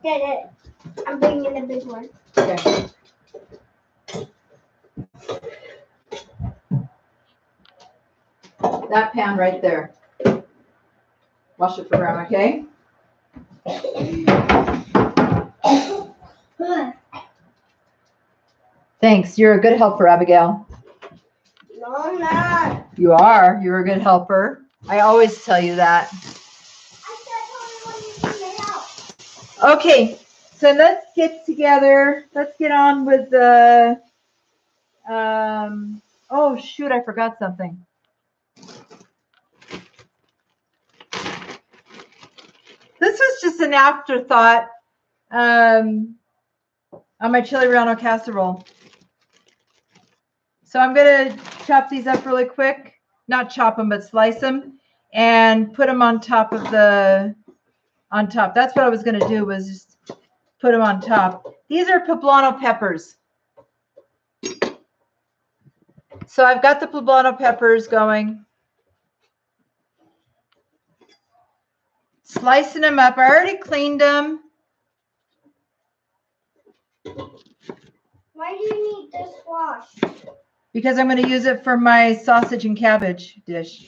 Get it. I'm bringing the big one. Okay. That pan right there. Wash it for Grandma, okay? Thanks. You're a good helper, Abigail. No, I'm not. You are. You're a good helper. I always tell you that. Okay, so let's get together. Let's get on with the, oh shoot, I forgot something. This was just an afterthought on my chili relleno casserole. So I'm going to chop these up really quick. Not chop them, but slice them and put them on top of the, on top. That's what I was going to do, was just put them on top. These are poblano peppers. So I've got the poblano peppers going. Slicing them up. I already cleaned them. Why do you need this wash? Because I'm going to use it for my sausage and cabbage dish.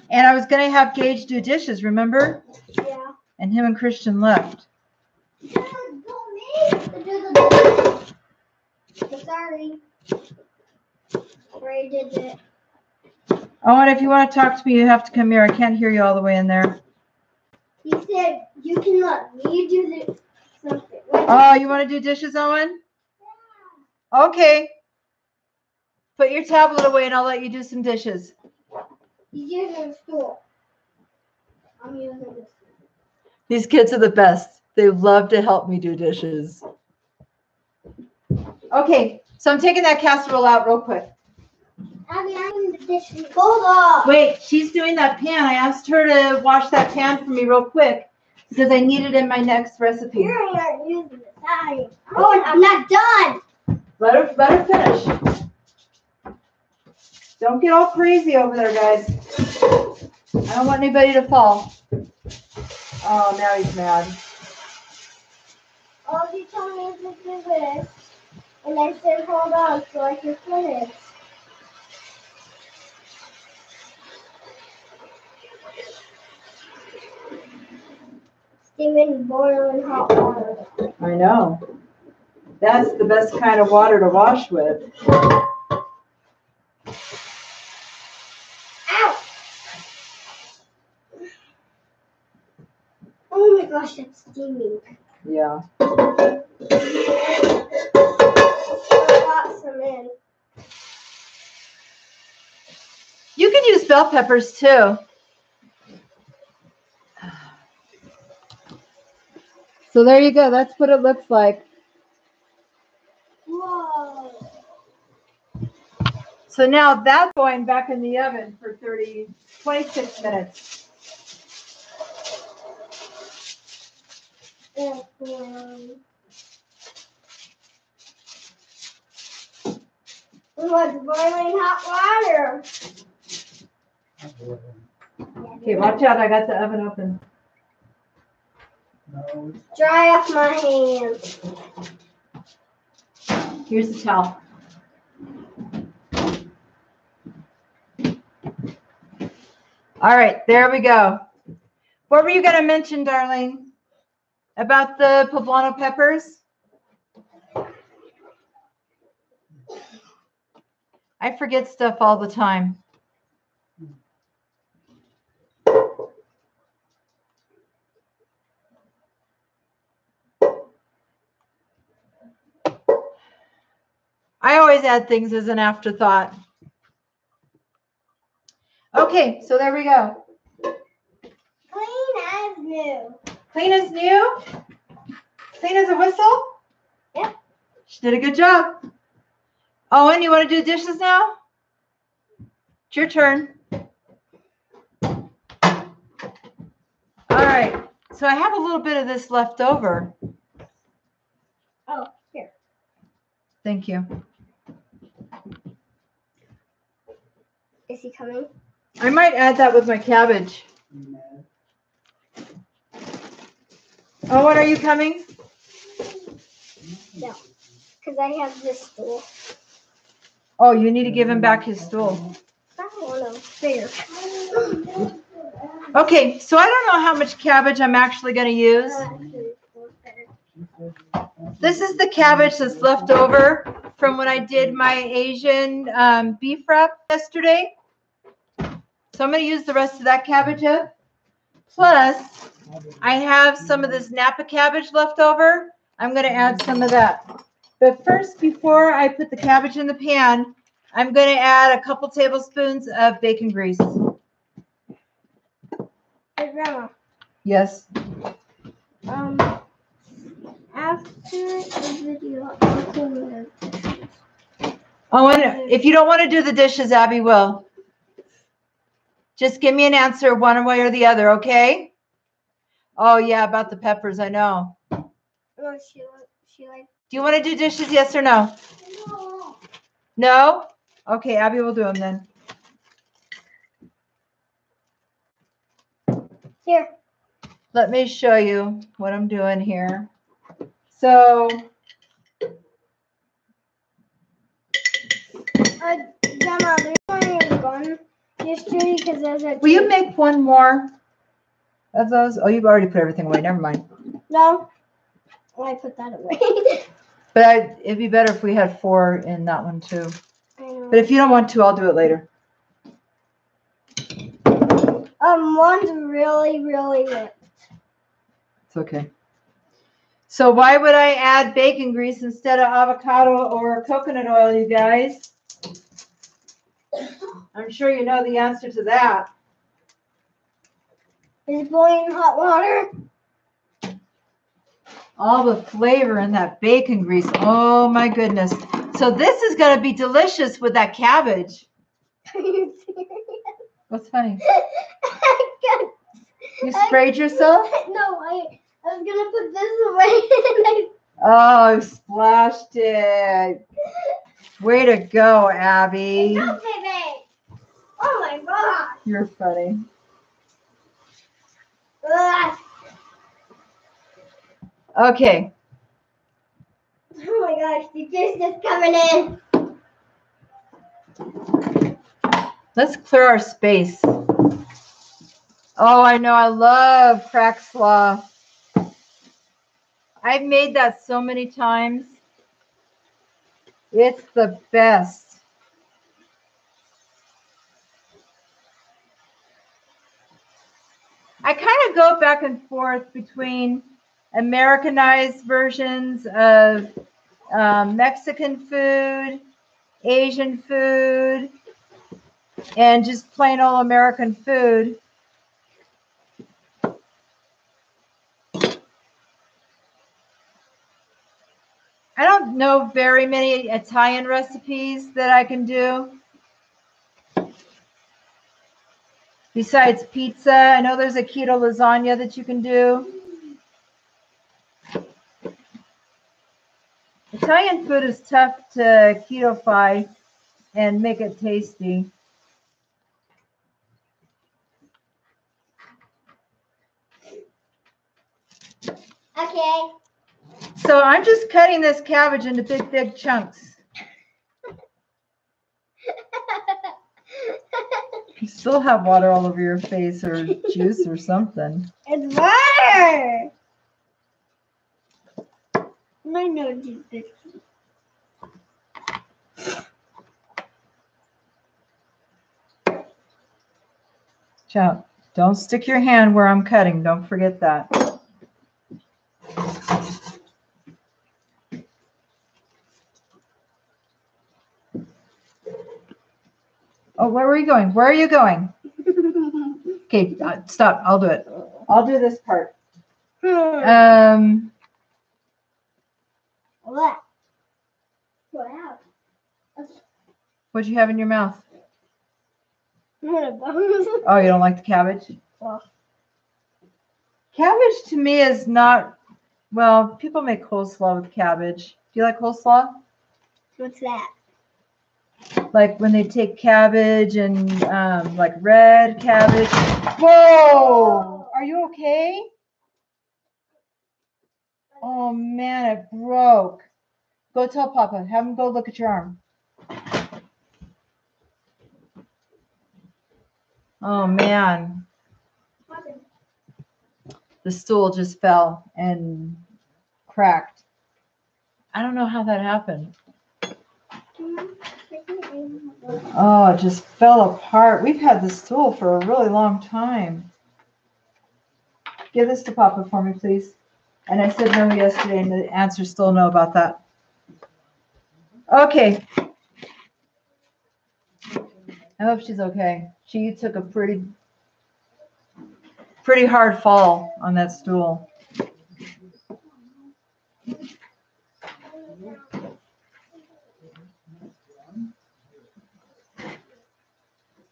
And I was going to have Gage do dishes, remember? Yeah. And him and Christian left. Sorry. Already did it. Oh, and if you want to talk to me, you have to come here. I can't hear you all the way in there. He said you can let me do this something. Oh, you want to do dishes, Owen? Yeah. Okay. Put your tablet away and I'll let you do some dishes. He's using a stool. I'm using this. These kids are the best. They love to help me do dishes. Okay, so I'm taking that casserole out real quick. Abby, I'm the dishes. Hold on. Wait, she's doing that pan. I asked her to wash that pan for me real quick because I need it in my next recipe. You're not using it. Sorry. Oh, I'm not done. Let her finish. Don't get all crazy over there, guys. I don't want anybody to fall. Oh, now he's mad. All you told me to do this, and I said hold on so I can finish. Steaming boiling hot water. I know. That's the best kind of water to wash with. Ow! Oh my gosh, that's steaming. Yeah. I got some in. You can use bell peppers too. So there you go. That's what it looks like. Whoa. So now that's going back in the oven for 26 minutes. What's boiling hot water? Okay, watch out. I got the oven open. No, Dry off my hands. Here's the towel. All right, there we go. What were you going to mention, darling? About the poblano peppers? I forget stuff all the time. I always add things as an afterthought. Okay, so there we go. Clean as new. Clean as new? Clean as a whistle? Yep. She did a good job. Owen, you want to do dishes now? It's your turn. All right. So I have a little bit of this left over. Oh, here. Thank you. Is he coming? I might add that with my cabbage. Owen, are you coming? No, because I have this stool. Oh, you need to give him back his stool. I don't want to bigger. Okay, so I don't know how much cabbage I'm actually going to use. This is the cabbage that's left over from when I did my Asian beef wrap yesterday. So I'm going to use the rest of that cabbage up. Plus, I have some of this Napa cabbage left over. I'm going to add some of that. But first, before I put the cabbage in the pan, I'm going to add a couple tablespoons of bacon grease. Hey, Grandma. Yes. After the video, I'll clean the dishes. Oh, and if you don't want to do the dishes, Abby will. Just give me an answer one way or the other, okay? Oh, yeah, about the peppers, I know. No, she like. Do you want to do dishes, yes or no? No. No? Okay, Abby will do them then. Here. Let me show you what I'm doing here. So, Grandma, there's one in the gun. Just Judy, because there's a. will you make one more of those? Oh, you've already put everything away. Never mind. No. I put that away. But it'd be better if we had 4 in that one too. I know. But if you don't want to, I'll do it later. One's really, really ripped. It's okay. So why would I add bacon grease instead of avocado or coconut oil, you guys? I'm sure you know the answer to that. Is boiling hot water? All the flavor in that bacon grease. Oh my goodness. So this is going to be delicious with that cabbage. Are you serious? What's funny? I You sprayed yourself? No, I was gonna put this away. Oh, I splashed it. Way to go, Abby. No, baby. Oh my god. You're funny. Ugh. Okay. Oh my gosh, the juice is coming in. Let's clear our space. Oh, I know. I love crack slaw. I've made that so many times. It's the best. I kind of go back and forth between Americanized versions of Mexican food, Asian food, and just plain old American food. I don't know very many Italian recipes that I can do. Besides pizza, I know there's a keto lasagna that you can do. Italian food is tough to keto-fy and make it tasty. Okay. So I'm just cutting this cabbage into big, big chunks. You still have water all over your face or juice or something. It's water. My nose is itchy. Watch out. Don't stick your hand where I'm cutting. Don't forget that. Oh, where are you going? Where are you going? Okay, stop. I'll do it. I'll do this part. What? Wow. What'd you have in your mouth? Oh, Oh, you don't like the cabbage? Well. Cabbage to me is not, well, people make coleslaw with cabbage. Do you like coleslaw? What's that? Like when they take cabbage and like red cabbage. Whoa! Are you okay? Oh man, it broke. Go tell Papa. Have him go look at your arm. Oh man. The stool just fell and cracked. I don't know how that happened. Oh, it just fell apart. We've had this stool for a really long time. Give this to Papa for me, please. And I said no yesterday, and the answer's still no about that. Okay. I hope she's okay. She took a pretty hard fall on that stool.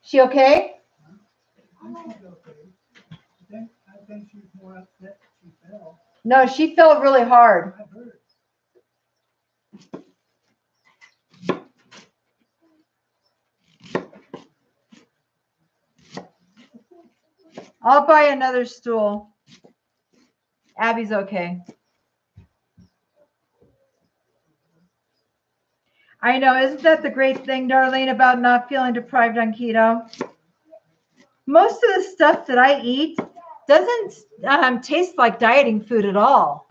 She okay? I think she's more upset she fell. No, she fell really hard. I heard. I'll buy another stool. Abby's okay. I know, isn't that the great thing, Darlene, about not feeling deprived on keto? Most of the stuff that I eat doesn't taste like dieting food at all.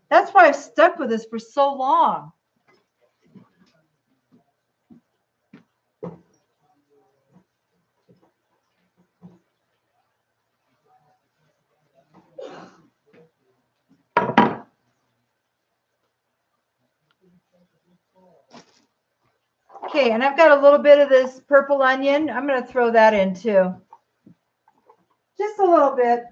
That's why I've stuck with this for so long. Okay, and I've got a little bit of this purple onion. I'm going to throw that in too. Just a little bit.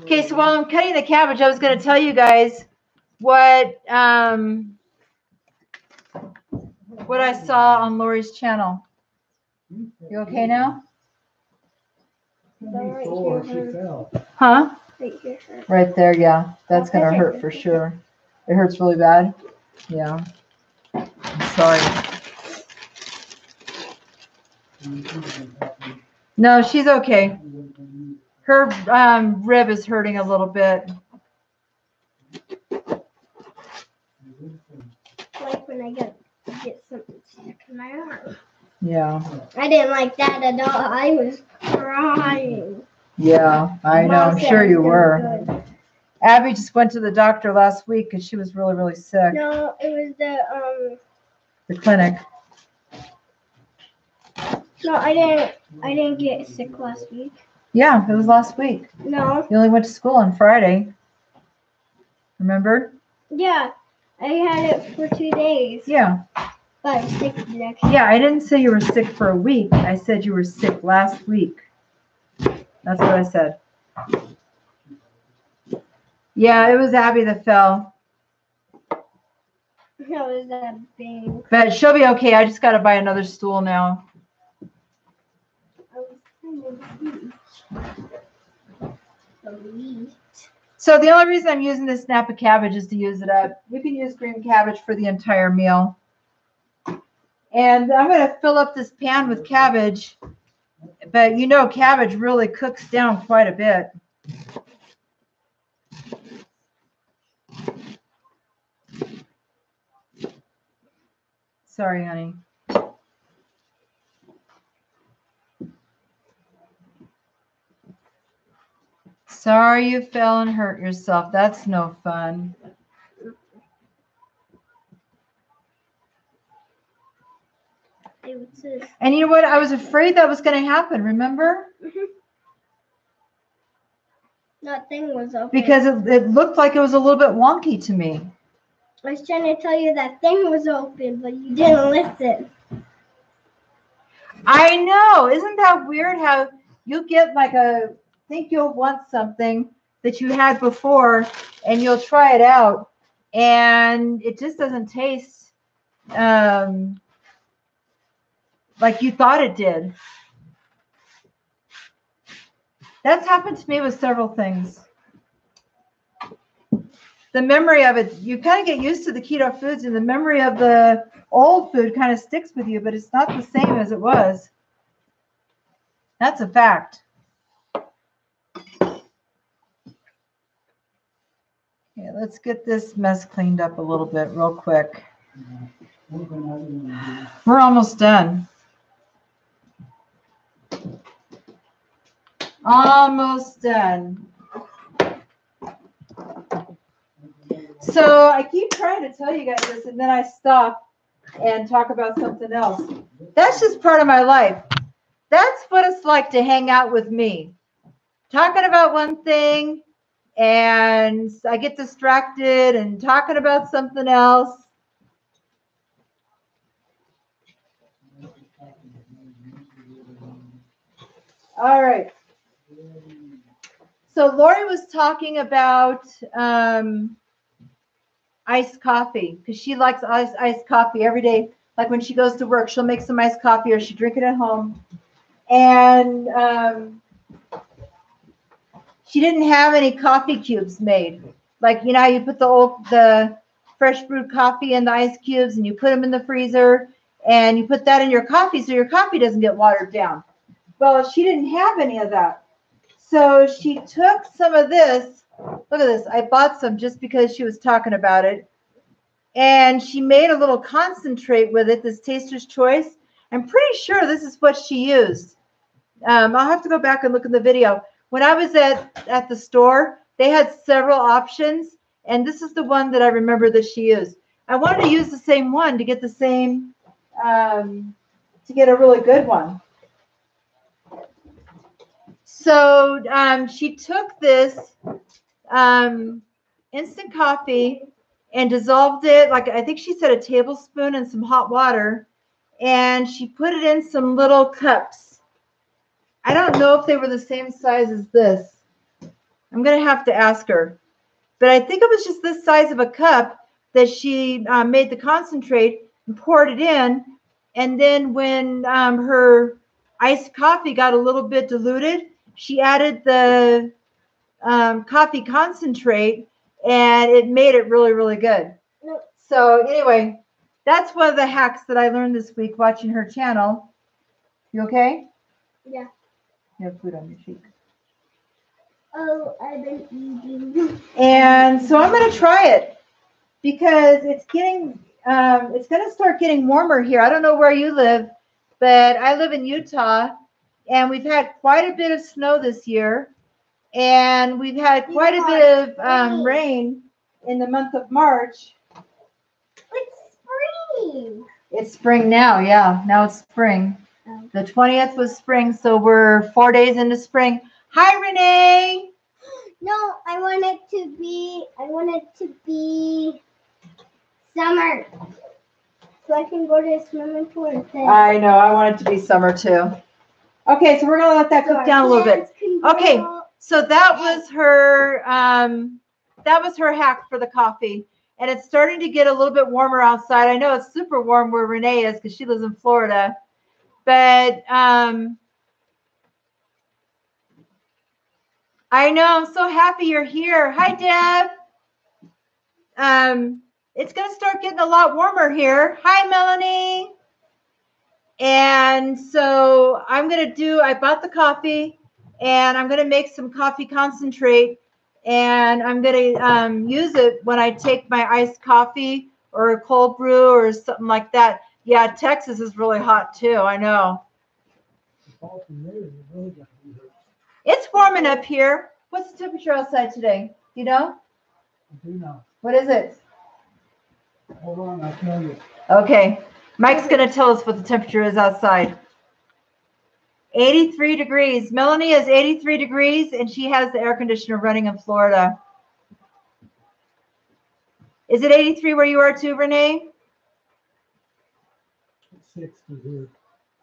Okay, so while I'm cutting the cabbage, I was going to tell you guys what I saw on Lori's channel. You okay now? Before she fell. Huh? Right here. Right there, yeah. That's going to hurt for sure. It hurts really bad? Yeah. I'm sorry. No, she's okay. Her rib is hurting a little bit. Like when I get something stuck in my arm. Yeah. I didn't like that at all. I was crying. Yeah, I know. Mom I'm said sure it you was were. good. Abby just went to the doctor last week because she was really, really sick. No, it was The clinic. No, I didn't get sick last week. Yeah, it was last week. No. You only went to school on Friday. Remember? Yeah, I had it for 2 days. Yeah. But I was sick the next. Yeah, I didn't say you were sick for a week. I said you were sick last week. That's what I said. Yeah, it was Abby that fell. No, it was that big. But she'll be okay. I just got to buy another stool now. So the only reason I'm using this snap of cabbage is to use it up. You can use green cabbage for the entire meal. And I'm going to fill up this pan with cabbage. But you know, cabbage really cooks down quite a bit. Sorry, honey. Sorry you fell and hurt yourself. That's no fun. ketosis. And you know what? I was afraid that was going to happen, remember? That thing was open. Because it looked like it was a little bit wonky to me. I was trying to tell you that thing was open, but you didn't listen. I know. Isn't that weird how you get like think you'll want something that you had before and you'll try it out and it just doesn't taste like you thought it did. That's happened to me with several things. The memory of it, you kind of get used to the keto foods and the memory of the old food kind of sticks with you, but it's not the same as it was. That's a fact. Okay, let's get this mess cleaned up a little bit real quick. We're almost done. Almost done. So I keep trying to tell you guys this, and then I stop and talk about something else. That's just part of my life. That's what it's like to hang out with me. Talking about one thing, and I get distracted and talking about something else. All right. So Lori was talking about iced coffee because she likes iced coffee every day. Like when she goes to work, she'll make some iced coffee or she drink it at home. And she didn't have any coffee cubes made. Like, you know, you put the fresh brewed coffee in the ice cubes and you put them in the freezer and you put that in your coffee so your coffee doesn't get watered down. Well, she didn't have any of that. So she took some of this. Look at this. I bought some just because she was talking about it. And she made a little concentrate with it, this Taster's Choice. I'm pretty sure this is what she used. I'll have to go back and look in the video. When I was at the store, they had several options. And this is the one that I remember that she used. I wanted to use the same one to get the same, to get a really good one. So she took this instant coffee and dissolved it, like I think she said a tablespoon in some hot water, and she put it in some little cups. I don't know if they were the same size as this. I'm going to have to ask her. But I think it was just this size of a cup that she made the concentrate and poured it in. And then when her iced coffee got a little bit diluted, she added the coffee concentrate, and it made it really, really good. So anyway, that's one of the hacks that I learned this week watching her channel. You okay? Yeah. You have food on your cheek. Oh, I've been eating. And so I'm going to try it because it's going to start getting warmer here. I don't know where you live, but I live in Utah, and we've had quite a bit of snow this year. And we've had quite a bit of rain in the month of March. It's spring. It's spring now, yeah. Now it's spring. Oh. The 20th was spring, so we're 4 days into spring. Hi, Renee. No, I want it to be summer. So I can go to a swimming pool instead. I know. I want it to be summer, too. Okay, so we're going to let that cook down a little bit. Okay, so that was her hack for the coffee. And it's starting to get a little bit warmer outside. I know it's super warm where Renee is because she lives in Florida. But I know, I'm so happy you're here. Hi, Deb. It's going to start getting a lot warmer here. Hi, Melanie. And so I bought the coffee, and I'm going to make some coffee concentrate, and I'm going to use it when I take my iced coffee or a cold brew or something like that. Yeah, Texas is really hot too. I know. It's warming up here. What's the temperature outside today? Do you know? I do know. What is it? Hold on, I'll tell you. Okay. Mike's going to tell us what the temperature is outside. 83 degrees. Melanie is 83 degrees, and she has the air conditioner running in Florida. Is it 83 where you are too, Renee? 60 here.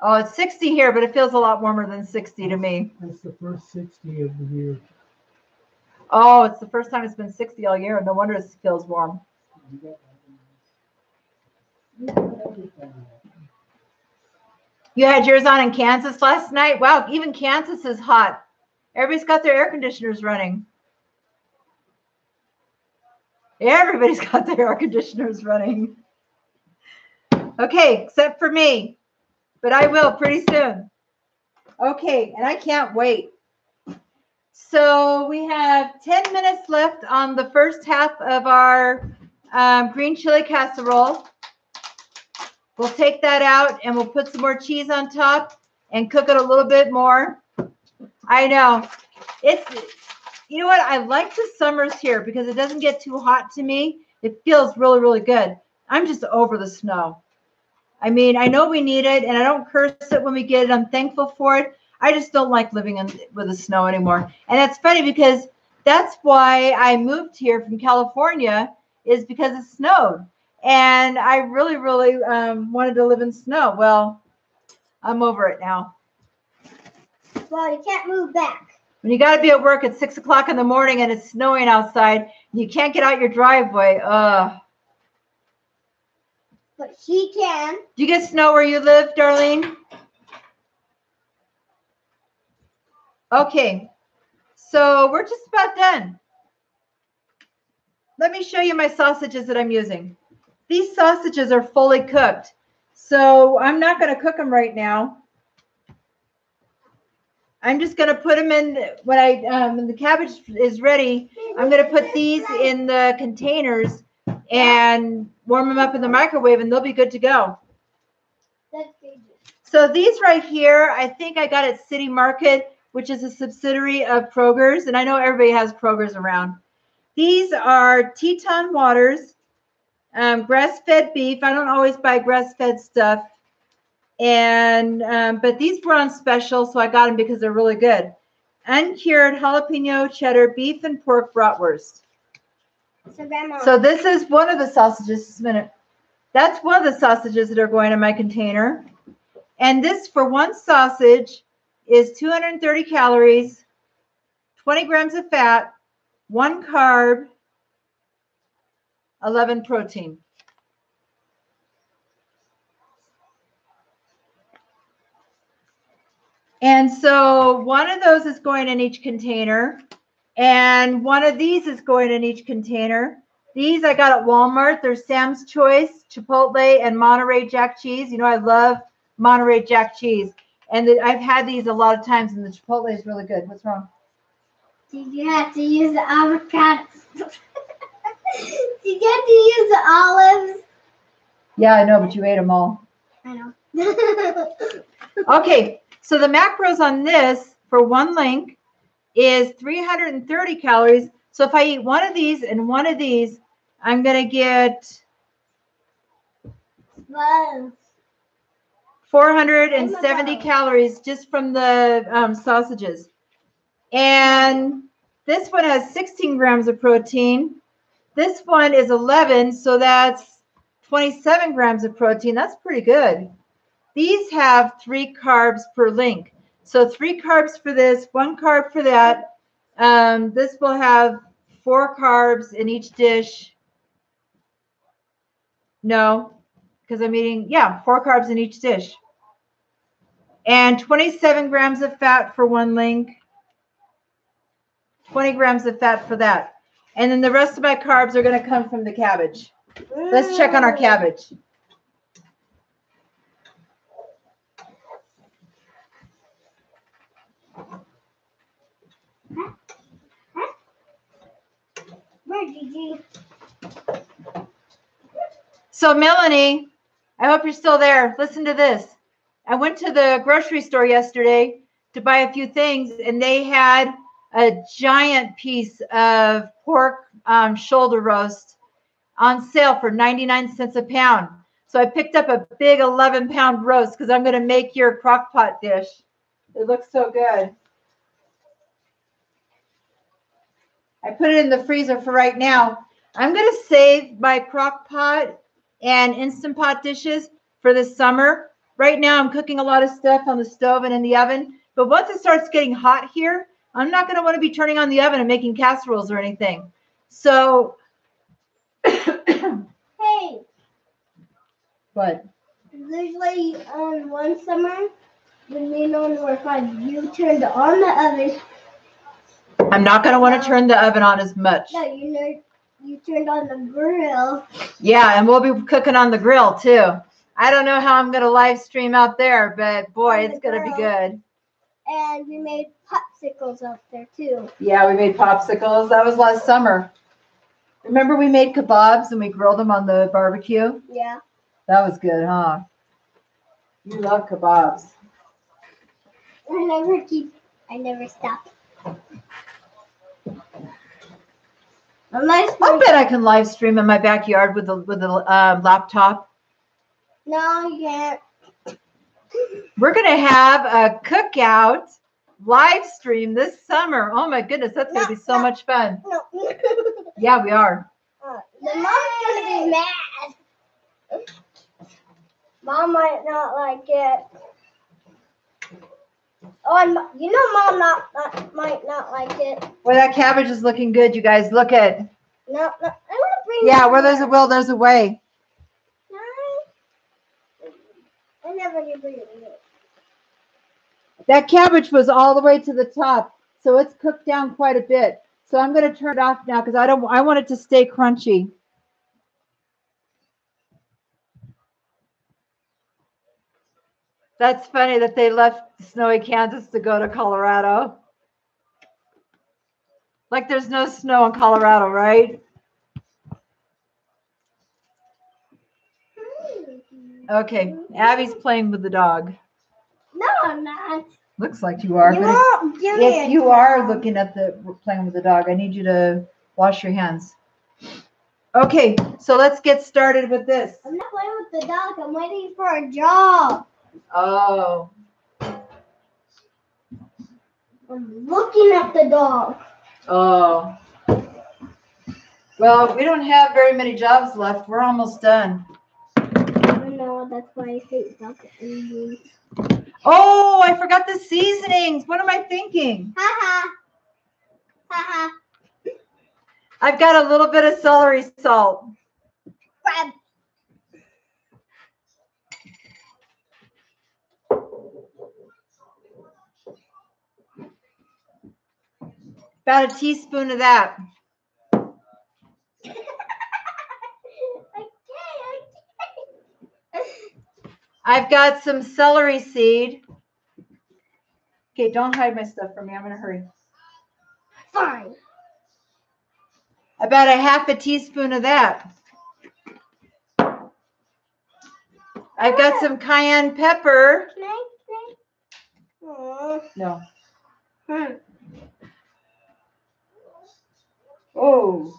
Oh, it's 60 here, but it feels a lot warmer than 60 to me. That's the first 60 of the year. Oh, it's the first time it's been 60 all year. No wonder it feels warm. You had yours on in Kansas last night? Wow, even Kansas is hot. Everybody's got their air conditioners running. Everybody's got their air conditioners running. Okay, except for me. But I will pretty soon. Okay, and I can't wait. So we have 10 minutes left on the first half of our green chili casserole. We'll take that out and we'll put some more cheese on top and cook it a little bit more. I know. You know what? I like the summers here because it doesn't get too hot to me. It feels really, really good. I'm just over the snow. I mean, I know we need it, and I don't curse it when we get it. I'm thankful for it. I just don't like living with the snow anymore. And that's funny because that's why I moved here from California, is because it snowed. And I really, really wanted to live in snow. Well, I'm over it now. Well, you can't move back. When you got to be at work at 6 o'clock in the morning and it's snowing outside, and you can't get out your driveway. But she can. Do you get snow where you live, Darlene? Okay, so we're just about done. Let me show you my sausages that I'm using. These sausages are fully cooked, so I'm not going to cook them right now. I'm just going to put them in when the cabbage is ready. I'm going to put these in the containers and warm them up in the microwave, and they'll be good to go. So these right here, I think I got at City Market, which is a subsidiary of Kroger's, and I know everybody has Kroger's around. These are Teton Waters, grass-fed beef. I don't always buy grass-fed stuff, and but these were on special, so I got them because they're really good. Uncured jalapeno cheddar beef and pork bratwurst. So this is one of the sausages. Just a minute. That's one of the sausages that are going in my container. And this for one sausage is 230 calories, 20 grams of fat, 1 carb, 11 protein. And so one of those is going in each container, and one of these is going in each container. These I got at Walmart. They're Sam's Choice, Chipotle, and Monterey Jack cheese. You know, I love Monterey Jack cheese. And I've had these a lot of times, and the Chipotle is really good. What's wrong? Did you have to use the avocado? Did you have to use the olives? Yeah, I know, but you ate them all. I know. Okay, so the macros on this for one link is 330 calories. So if I eat one of these and one of these, I'm going to get 470 calories just from the sausages. And this one has 16 grams of protein. This one is 11, so that's 27 grams of protein. That's pretty good. These have 3 carbs per link. So 3 carbs for this, 1 carb for that. This will have 4 carbs in each dish. No, because I'm eating, 4 carbs in each dish. And 27 grams of fat for one link. 20 grams of fat for that. And then the rest of my carbs are going to come from the cabbage. Let's check on our cabbage. So Melanie, I hope you're still there. Listen to this. I went to the grocery store yesterday to buy a few things, and they had a giant piece of pork shoulder roast on sale for 99 cents a pound. So I picked up a big 11-pound roast because I'm going to make your crock pot dish. It looks so good. I put it in the freezer for right now. I'm going to save my crock pot and Instant Pot dishes for this summer. Right now I'm cooking a lot of stuff on the stove and in the oven. But once it starts getting hot here, I'm not going to want to be turning on the oven and making casseroles or anything. So, Hey, what? usually on one summer, when me and Owen were 5, you turned on the oven. I'm not going to want to turn the oven on as much. No, you turned on the grill. Yeah, and we'll be cooking on the grill too. I don't know how I'm going to live stream out there, but boy, it's going to be good. And we made popsicles out there too. Yeah, we made popsicles. That was last summer. Remember we made kebabs and we grilled them on the barbecue? Yeah. That was good, huh? You love kebabs. I never stop. I bet I can live stream in my backyard with the laptop. No, you can't. We're going to have a cookout live stream this summer. Oh my goodness, that's going to be so much fun. No. Yeah, we are. The mom's gonna be mad. Mom might not like it. Oh, and you know, Mom might not like it. Well, that cabbage is looking good, you guys. Look at. No, I want to bring. Yeah, where there's a will, there's a way. No, I never knew bring it. That cabbage was all the way to the top, so it's cooked down quite a bit. So I'm going to turn it off now because I want it to stay crunchy. That's funny that they left snowy Kansas to go to Colorado. Like there's no snow in Colorado, right? Okay, Abby's playing with the dog. No, I'm not. Looks like you are. You But won't give me if you are looking at playing with the dog, I need you to wash your hands. Okay, so let's get started with this. I'm not playing with the dog. I'm waiting for a job. Oh. I'm looking at the dog. Oh. Well, we don't have very many jobs left. We're almost done. I know, that's why I hate dog engines. Oh, I forgot the seasonings. What am I thinking? Ha ha. I've got a little bit of celery salt. Grab. About a teaspoon of that. I've got some celery seed. Okay, don't hide my stuff from me. I'm in a hurry. Fine. About a half a teaspoon of that. I've got some cayenne pepper. Can I? No. Oh.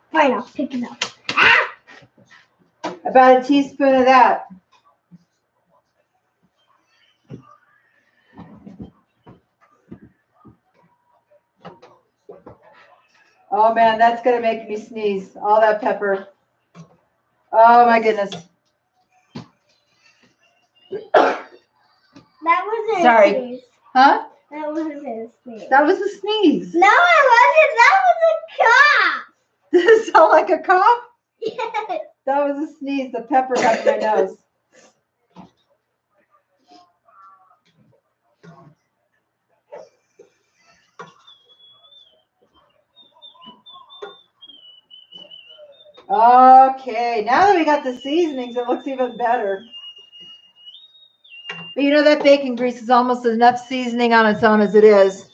Fine, I'll pick it up. About a teaspoon of that. Oh man, that's going to make me sneeze. All that pepper. Oh my goodness. That wasn't Sorry. a sneeze. Huh? That wasn't a sneeze. That was a sneeze. No, it wasn't. That was a cough. Does it sound like a cough? Yes. That was a sneeze. The pepper got in my nose. Okay, now that we got the seasonings, it looks even better. But you know that bacon grease is almost enough seasoning on its own as it is.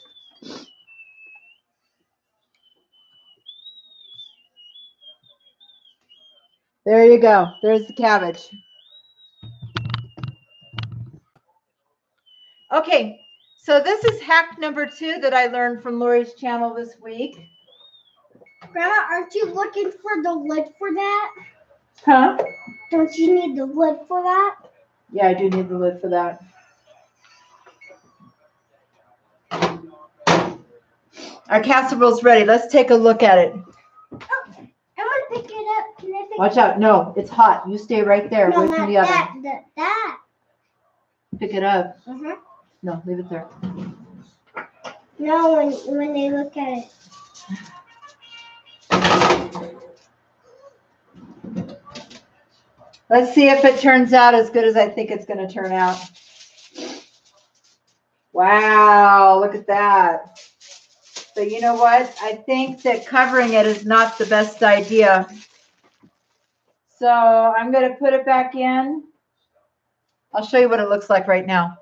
There you go. There's the cabbage. Okay, So this is hack number 2 that I learned from Lori's channel this week. Grandma, aren't you looking for the lid for that? Huh? Don't you need the lid for that? Yeah, I do need the lid for that. Our casserole's ready. Let's take a look at it. Oh, I want to pick it up. Can I pick Watch out. No, it's hot. You stay right there No, away from not the oven. that. Pick it up. Uh-huh. No, leave it there. No, when they look at it. Let's see if it turns out as good as I think it's going to turn out. Wow, look at that. But you know what? I think that covering it is not the best idea. So I'm going to put it back in. I'll show you what it looks like right now.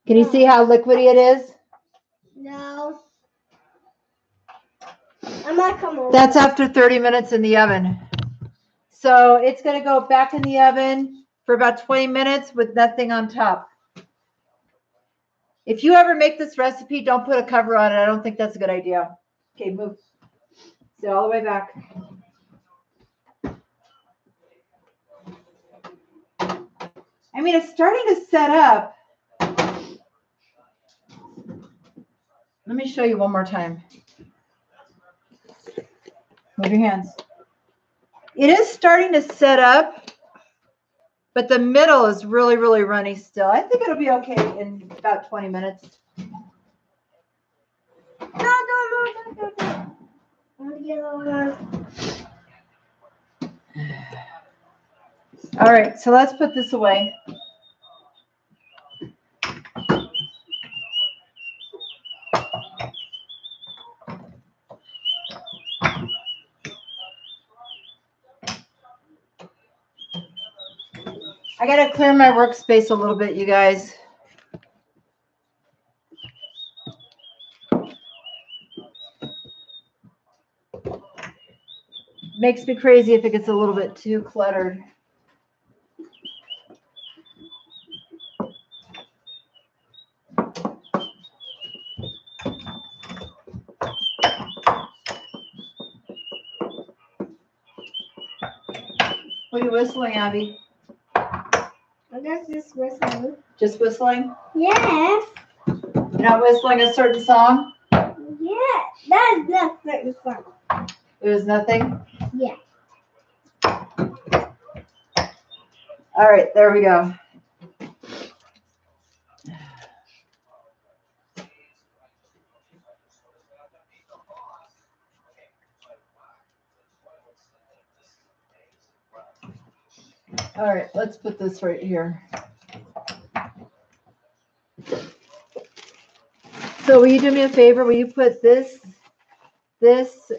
Can you see how liquidy it is? No. I'm not coming over. That's after 30 minutes in the oven. So it's going to go back in the oven for about 20 minutes with nothing on top. If you ever make this recipe, don't put a cover on it. I don't think that's a good idea. Okay, move. Sit all the way back. I mean, it's starting to set up. Let me show you one more time. Move your hands. It is starting to set up, but the middle is really, really runny still. I think it'll be okay in about 20 minutes. No. I want to get a little All right, so let's put this away. I got to clear my workspace a little bit, you guys. Makes me crazy if it gets a little bit too cluttered. What are you whistling, Abby? I guess just whistling. Just whistling? Yes. You're not whistling a certain song? Yeah. That's not certain song. It was nothing? Yeah. All right, there we go. All right, let's put this right here. So will you do me a favor? Will you put this,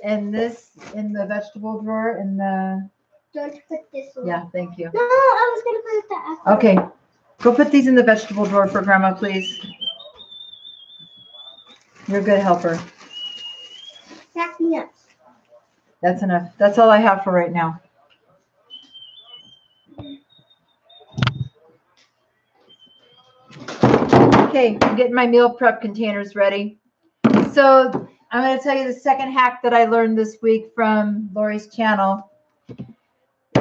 and this in the vegetable drawer in the... Don't put this away. Yeah, thank you. No, I was going to put it after. Okay, go put these in the vegetable drawer for Grandma, please. You're a good helper. Back me up. That's enough. That's all I have for right now. Okay, I'm getting my meal prep containers ready. So I'm going to tell you the second hack that I learned this week from Lori's channel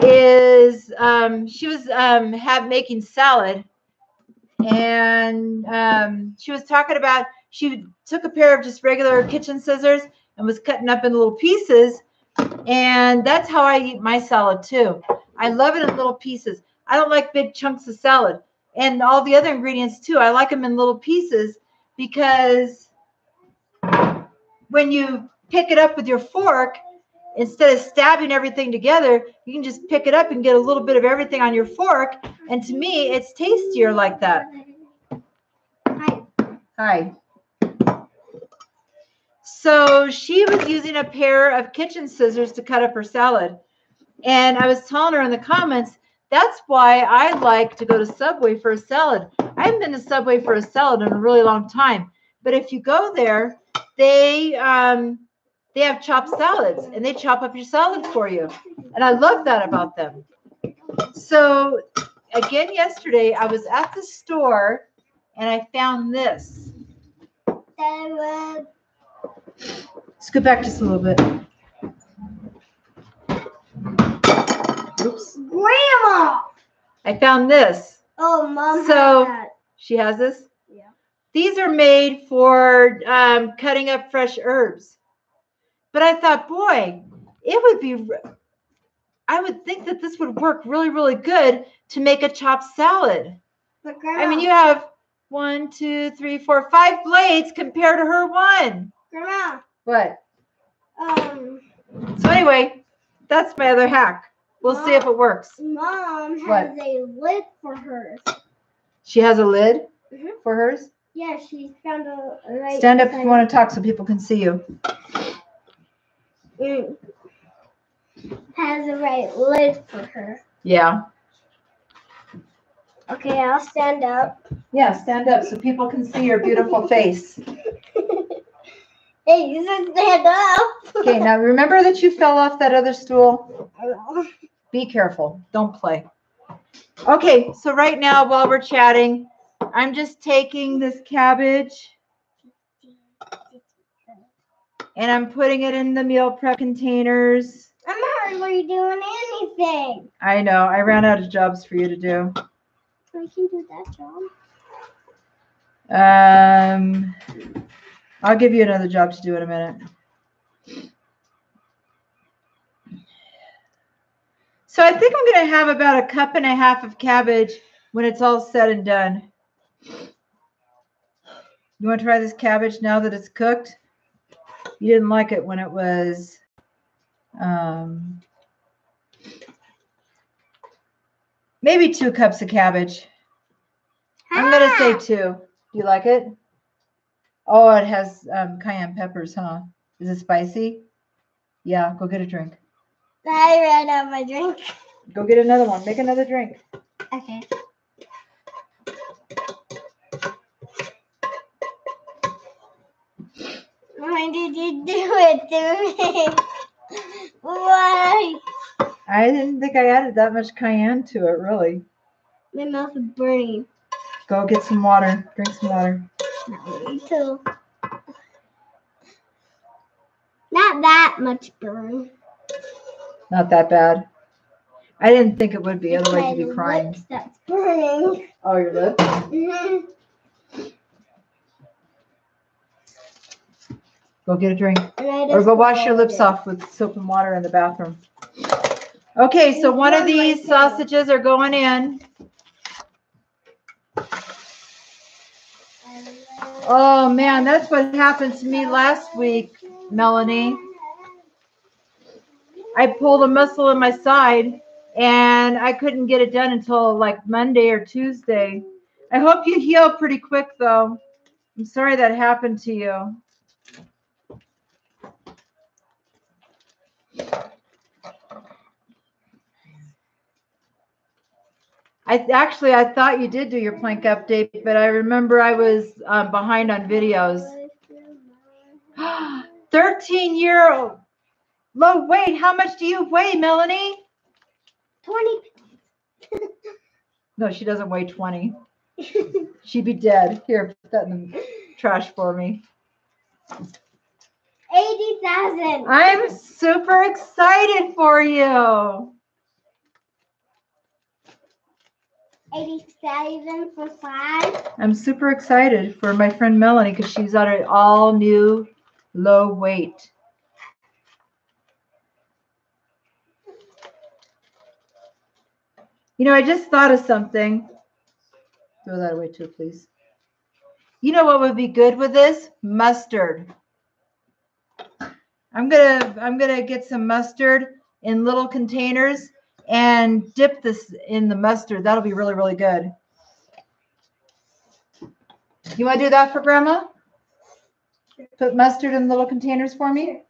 is she was making salad, and she was talking about she took a pair of just regular kitchen scissors and was cutting up in little pieces, and that's how I eat my salad too. I love it in little pieces. I don't like big chunks of salad, and all the other ingredients too. I like them in little pieces because when you pick it up with your fork, instead of stabbing everything together, you can just pick it up and get a little bit of everything on your fork. And to me, it's tastier like that. Hi. So she was using a pair of kitchen scissors to cut up her salad. And I was telling her in the comments, that's why I like to go to Subway for a salad. I haven't been to Subway for a salad in a really long time. But if you go there, they have chopped salads, and they chop up your salad for you. And I love that about them. So again yesterday, I was at the store and I found this. Scoot back just a little bit. Oops. Grandma! I found this. Oh, Mom So- has that. She has this? Yeah. These are made for cutting up fresh herbs. But I thought, boy, it would be, I would think that this would work really, really good to make a chopped salad. But Grandma, I mean, you have 1, 2, 3, 4, 5 blades compared to her one. Grandma, What? um, So anyway, that's my other hack. We'll see if it works. Mom has What? a lid for hers. She has a lid Mhm. for hers. Yeah, she's found a right. Stand up if you want to talk so people can see you. Has a right lid for her. Yeah. Okay, I'll stand up. Yeah, stand up so people can see your beautiful face. Hey, you should stand up. Okay, now remember that you fell off that other stool? Be careful. Don't play. Okay, so right now while we're chatting, I'm just taking this cabbage and I'm putting it in the meal prep containers. I'm not really doing anything. I know, I ran out of jobs for you to do. I can do that job. I'll give you another job to do in a minute. So I think I'm going to have about 1.5 cups of cabbage when it's all said and done. You want to try this cabbage now that it's cooked? You didn't like it when it was maybe 2 cups of cabbage. I'm going to say 2. Do you like it? Oh, it has cayenne peppers, huh? Is it spicy? Yeah, go get a drink. I ran out of my drink. Go get another one. Make another drink. Okay. Why did you do it to me? Why? I didn't think I added that much cayenne to it, really. My mouth is burning. Go get some water. Drink some water. Me too. Not that much burn. Not that bad. I didn't think it would be, It's otherwise you'd my be crying. lips that's burning. Oh, your lip? Mhm. Go get a drink. And I Or just go wash your swallowed lips it. off with soap and water in the bathroom. Okay, so one of these sausages are going in. Oh, man, that's what happened to me last week, Melanie. I pulled a muscle in my side, and I couldn't get it done until like Monday or Tuesday. I hope you heal pretty quick, though. I'm sorry that happened to you. I thought you did do your plank update, but I remember I was behind on videos. 13-year-old low weight. How much do you weigh, Melanie? 20. No, she doesn't weigh 20. She'd be dead. Here, put that in the trash for me. 80,000. I'm super excited for you. 80,000 for 5. I'm super excited for my friend Melanie because she's on an all new low weight. You know, I just thought of something. Throw that away too, please. You know what would be good with this? Mustard. I'm gonna get some mustard in little containers and dip this in the mustard. That'll be really, really good. You want to do that for Grandma? Put mustard in little containers for me?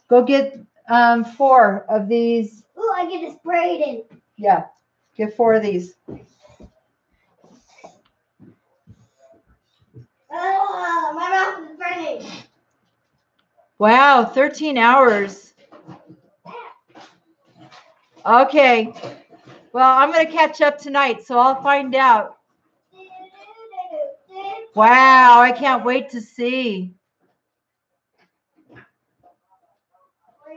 Go get 4 of these. Ooh, I get it sprayed in. Yeah, get 4 of these. Oh, my mouth is burning. Wow, 13 hours. Okay. Well, I'm going to catch up tonight, so I'll find out. Wow, I can't wait to see.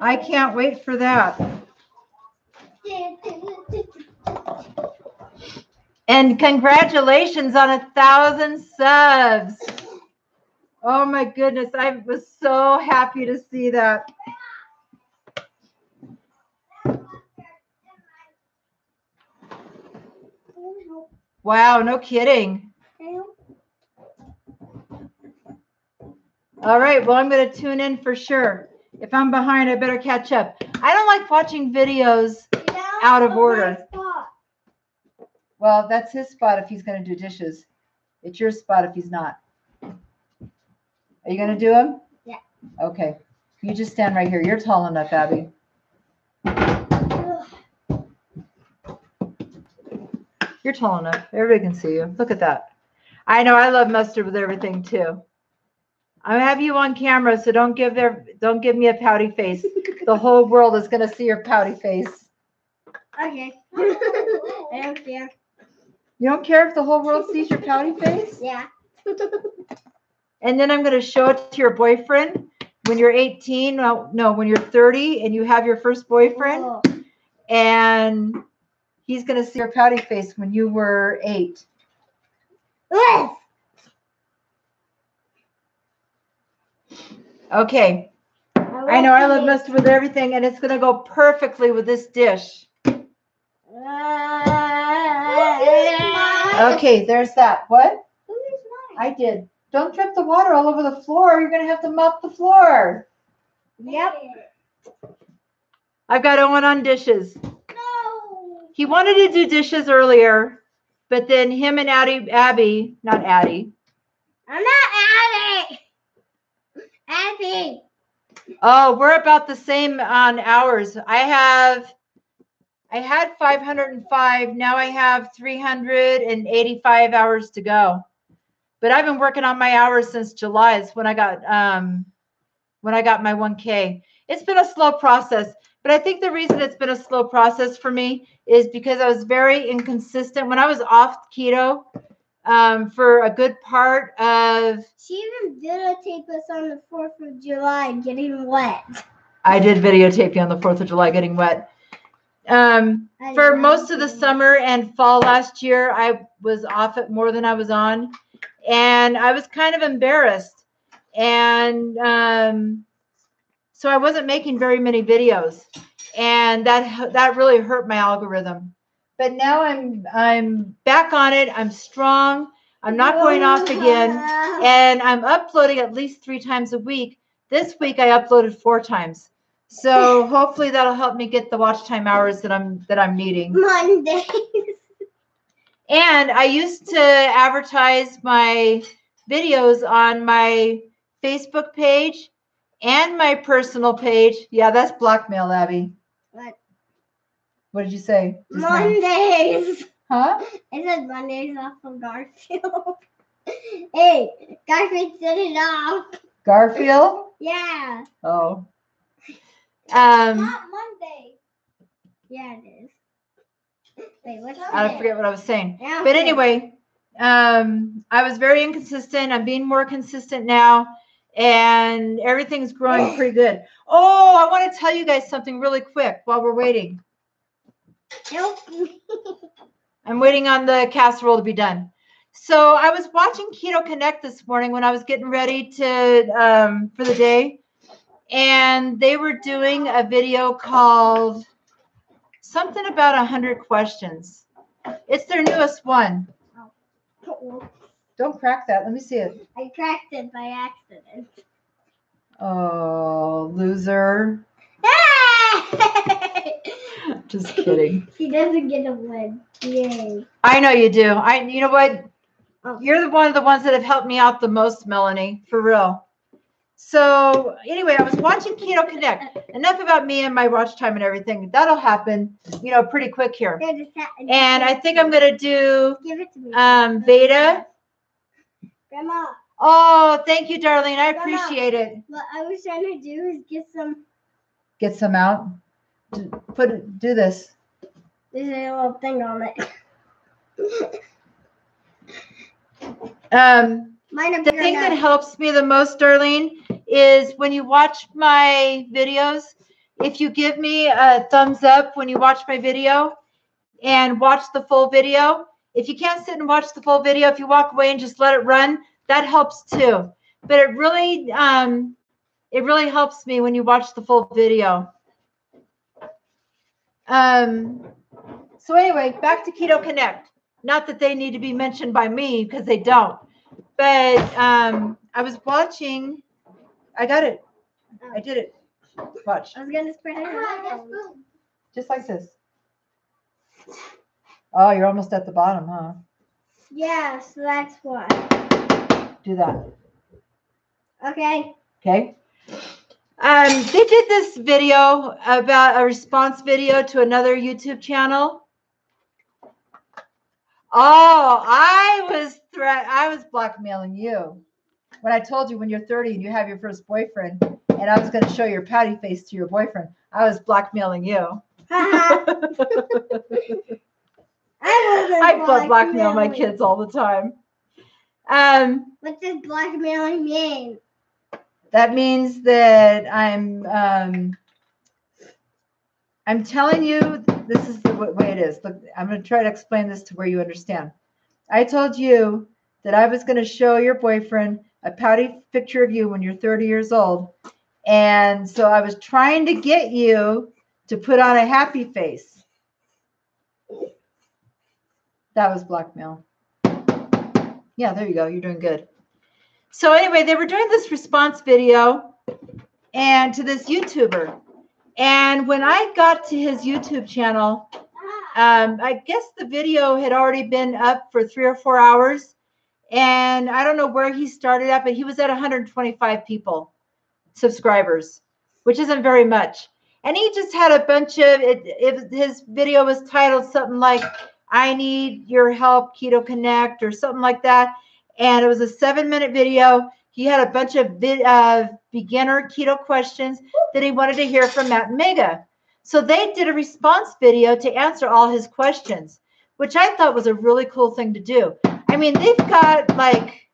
I can't wait for that. And congratulations on 1,000 subs. Oh my goodness, I was so happy to see that. Wow, no kidding. All right, well, I'm going to tune in for sure. If I'm behind, I better catch up. I don't like watching videos out of order. Well, that's his spot if he's going to do dishes. It's your spot if he's not. Are you going to do them? Yeah. Okay. You just stand right here. You're tall enough, Abby. You're tall enough. Everybody can see you. Look at that. I know I love mustard with everything too. I have you on camera, so don't give me a pouty face. The whole world is going to see your pouty face. Okay. I don't care. You don't care if the whole world sees your pouty face? Yeah. And then I'm going to show it to your boyfriend when you're 18. No, when you're 30 and you have your first boyfriend. Oh. And he's going to see your pouty face when you were 8. Yes. Okay. I know I love mustard with everything, and it's going to go perfectly with this dish. Okay, there's that. What? I did. Don't drip the water all over the floor. You're going to have to mop the floor. Yep. I've got Owen on dishes. No. He wanted to do dishes earlier, but then him and Abby, not Addie. I'm not Abby. Abby. Oh, we're about the same on hours. I had 505. Now I have 385 hours to go. But I've been working on my hours since July. It's when I got my 1K. It's been a slow process, but I think the reason it's been a slow process for me is because I was very inconsistent when I was off keto for a good part of. She even videotaped us on the 4th of July getting wet. I did videotape you on the 4th of July getting wet. For most of the summer and fall last year, I was off it more than I was on. And I was kind of embarrassed. And so I wasn't making very many videos. And that really hurt my algorithm. But now I'm back on it. I'm strong. I'm not going off again. And I'm uploading at least 3 times a week. This week I uploaded 4 times. So hopefully that'll help me get the watch time hours that I'm needing. Mondays. And I used to advertise my videos on my Facebook page and my personal page. Yeah, that's blackmail, Abby. What? What did you say? Mondays. Huh? I said Mondays off of Garfield. Hey, Garfield set it off. Garfield? Yeah. Oh. Not Monday. Yeah, it is. Wait, what's I forget what I was saying. Yeah, But okay. anyway, I was very inconsistent. I'm being more consistent now, and everything's growing pretty good. Oh, I want to tell you guys something really quick while we're waiting. Nope. I'm waiting on the casserole to be done. So I was watching Keto Connect this morning when I was getting ready to for the day, and they were doing a video called something about 100 questions. It's their newest one. Don't crack that. Let me see it. I cracked it by accident. Oh, loser. Just kidding. She doesn't get a win. Yay. I know you do. You know what? Oh. You're one of the ones that have helped me out the most, Melanie, for real. So anyway, I was watching Keto Connect. Enough about me and my watch time and everything. That'll happen, pretty quick here. And I think I'm going to do Give it to me. Beta. Grandma, Oh, thank you, darling. I appreciate it. what I was trying to do is get some. Get some out. Do this. There's a little thing on it. Mine are The bigger thing now. that helps me the most, Darlene, is when you watch my videos, if you give me a thumbs up when you watch my video and watch the full video. If you can't sit and watch the full video, if you walk away and just let it run, that helps too. But it really helps me when you watch the full video. So anyway, back to Keto Connect. Not that they need to be mentioned by me because they don't. But I was watching. I got it. I did it. Watch. I was gonna spread it. Just like this. Oh, you're almost at the bottom, huh? Yeah, so that's why. Do that. Okay. Okay. They did this video about a response video to another YouTube channel. Oh, I was blackmailing you when I told you when you're 30 and you have your first boyfriend, and I was going to show your pouty face to your boyfriend. I was blackmailing you. I blackmail my kids all the time. What does blackmailing mean? That means that I'm telling you, this is the way it is. Look, I'm going to try to explain this to where you understand. I told you that I was going to show your boyfriend a pouty picture of you when you're 30 years old. And so I was trying to get you to put on a happy face. That was blackmail. Yeah, there you go. You're doing good. So anyway, they were doing this response video and to this YouTuber. And when I got to his YouTube channel, I guess the video had already been up for 3 or 4 hours. And I don't know where he started at, but he was at 125 people, subscribers, which isn't very much. And he just had a bunch of, his video was titled something like, I need your help, Keto Connect, or something like that. And it was a 7-minute video. He had a bunch of beginner keto questions that he wanted to hear from Matt and Mega. So they did a response video to answer all his questions, which I thought was a really cool thing to do. I mean, they've got like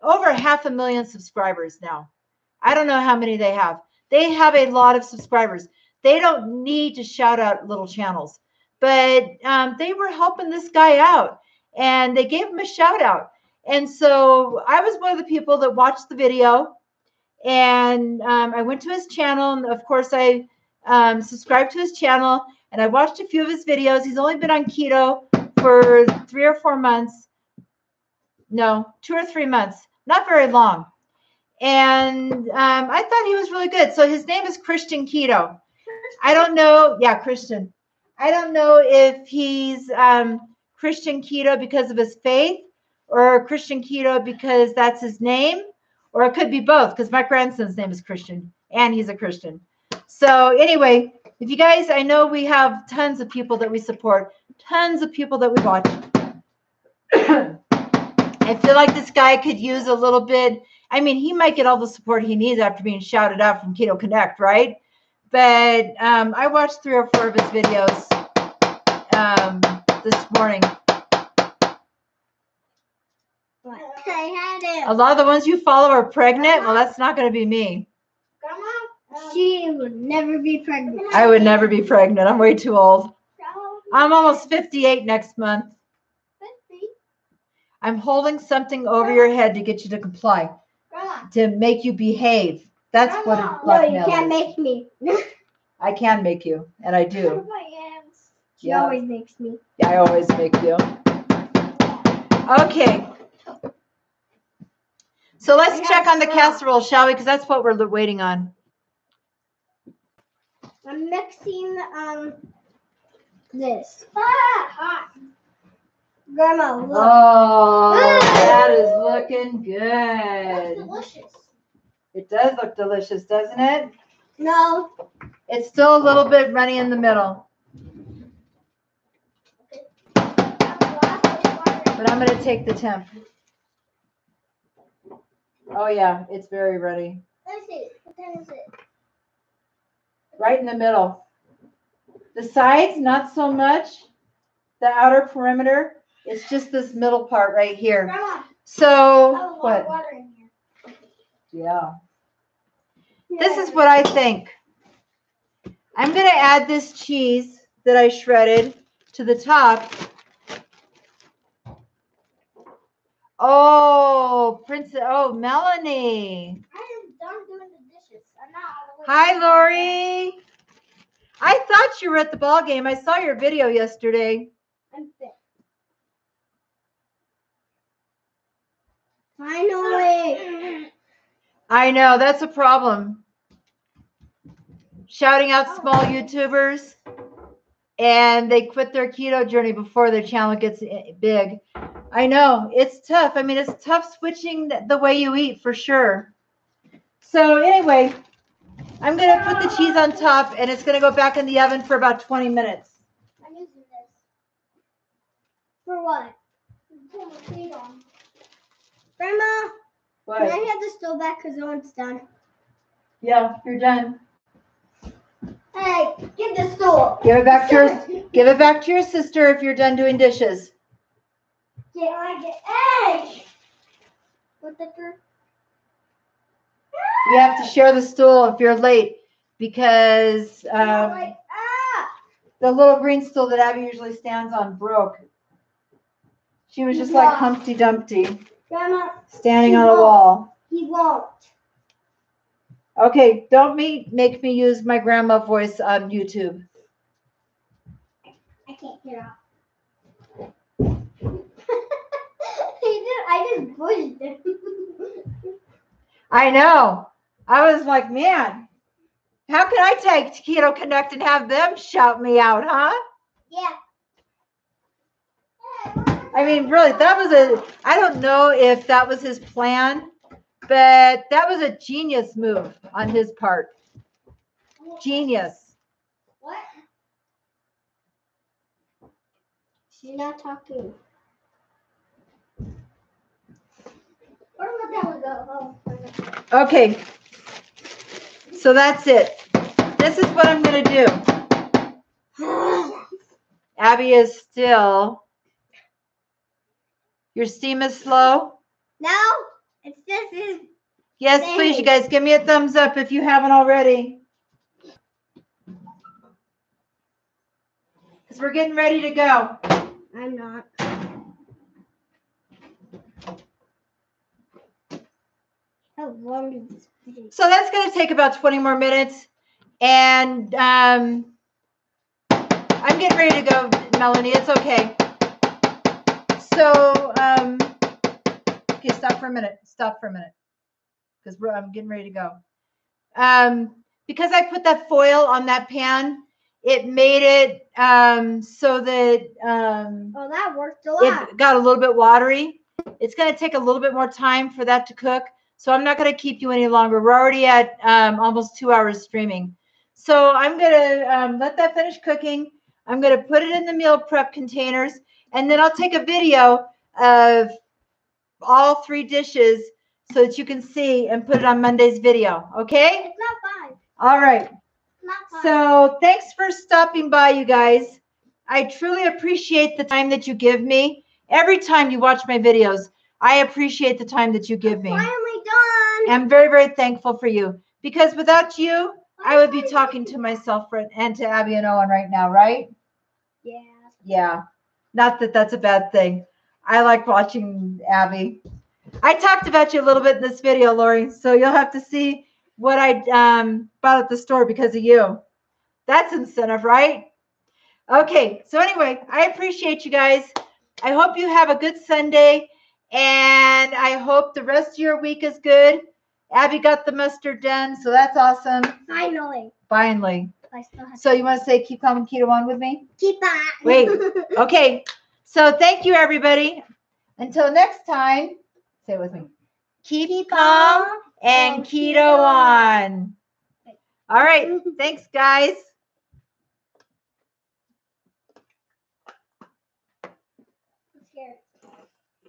over 500,000 subscribers now. I don't know how many they have. They have a lot of subscribers. They don't need to shout out little channels, but they were helping this guy out and they gave him a shout out. And so I was one of the people that watched the video, and I went to his channel. And of course, I subscribed to his channel and I watched a few of his videos. He's only been on keto for 3 or 4 months. No, 2 or 3 months, not very long. And I thought he was really good. So his name is Christian Keto. I don't know. Yeah, Christian. I don't know if he's Christian Keto because of his faith or Christian Keto because that's his name, or it could be both because my grandson's name is Christian and he's a Christian. So anyway, if you guys, I know we have tons of people that we support, tons of people that we watch. I feel like this guy could use a little bit. I mean, he might get all the support he needs after being shouted out from Keto Connect, right? But I watched 3 or 4 of his videos this morning. A lot of the ones you follow are pregnant. Well, that's not going to be me. She would never be pregnant. I would never be pregnant. I'm way too old. I'm almost 58 next month. I'm holding something over your head to get you to comply, to make you behave. That's what blackmail is. No, you can't make me. I can make you, and I do. She always makes me. Yeah, I always make you. Okay. So let's check on the casserole, shall we? Because that's what we're waiting on. I'm mixing this. Hot. Grandma, look. Oh, that is looking good. That's delicious. It does look delicious, doesn't it? No. It's still a little bit runny in the middle. But I'm going to take the temp. Oh, yeah, it's very runny. Let's see. What time is it? Right in the middle. The sides, not so much. The outer perimeter. It's just this middle part right here. Grandma, So, what? water in here. Yeah. This is what I think. I'm going to add this cheese that I shredded to the top. Oh, Melanie. I am done doing the dishes. I'm not all the way Hi, done. Lori. I thought you were at the ball game. I saw your video yesterday. I'm fit. Finally. I know, that's a problem. Shouting out small YouTubers, and they quit their keto journey before their channel gets big. I know, it's tough. I mean, it's tough switching the way you eat for sure. So anyway, I'm going to put the cheese on top, and it's going to go back in the oven for about 20 minutes. I'm using this. For what? Put my feet on. Grandma, What? can I have the stove back because no one's done? Yeah, you're done. Hey, get the stove. Give it back to your sister if you're done doing dishes. Can I get eggs? What the fruit? We have to share the stool if you're late because the little green stool that Abby usually stands on broke. She was just like Humpty Dumpty, Grandma, standing on a wall. he won't. Okay, don't make me use my grandma voice on YouTube. I can't get out. I just pushed him. I know. I was like, man, how can I take Keto Connect and have them shout me out, huh? Yeah. I mean, really, I don't know if that was his plan, but that was a genius move on his part. Genius. What? She's not talking. Where would that one go? Oh. Okay. So that's it. This is what I'm going to do. Abby is still. Your steam is slow? No, it's just Yes, please, you guys, give me a thumbs up if you haven't already. Because we're getting ready to go. I'm not. How long is this video? So that's going to take about 20 more minutes. And I'm getting ready to go, Melanie. It's okay. So, okay, stop for a minute. Stop for a minute. Because I'm getting ready to go. Because I put that foil on that pan, it made it so that Oh, that worked a lot. it got a little bit watery. It's going to take a little bit more time for that to cook. So I'm not going to keep you any longer. We're already at almost 2 hours streaming. So I'm going to let that finish cooking. I'm going to put it in the meal prep containers. And then I'll take a video of all 3 dishes so that you can see and put it on Monday's video. Okay? It's not 5. All right. Not 5. So thanks for stopping by, you guys. I truly appreciate the time that you give me. Every time you watch my videos, I appreciate the time that you give me. Finally done. I'm very, very thankful for you. Because without you, I would be talking to myself and to Abby and Owen right now, right? Yeah. Yeah. Not that that's a bad thing. I like watching Abby. I talked about you a little bit in this video, Lori, so you'll have to see what I bought at the store because of you. That's incentive, right? Okay, so anyway, I appreciate you guys. I hope you have a good Sunday, and I hope the rest of your week is good. Abby got the mustard done, so that's awesome. Finally. Finally. I still have So you want to say keep calm and keto on with me? keep that. Wait. Okay. So thank you, everybody. Until next time, say it with me. Keep calm and keto on. All right. Thanks, guys.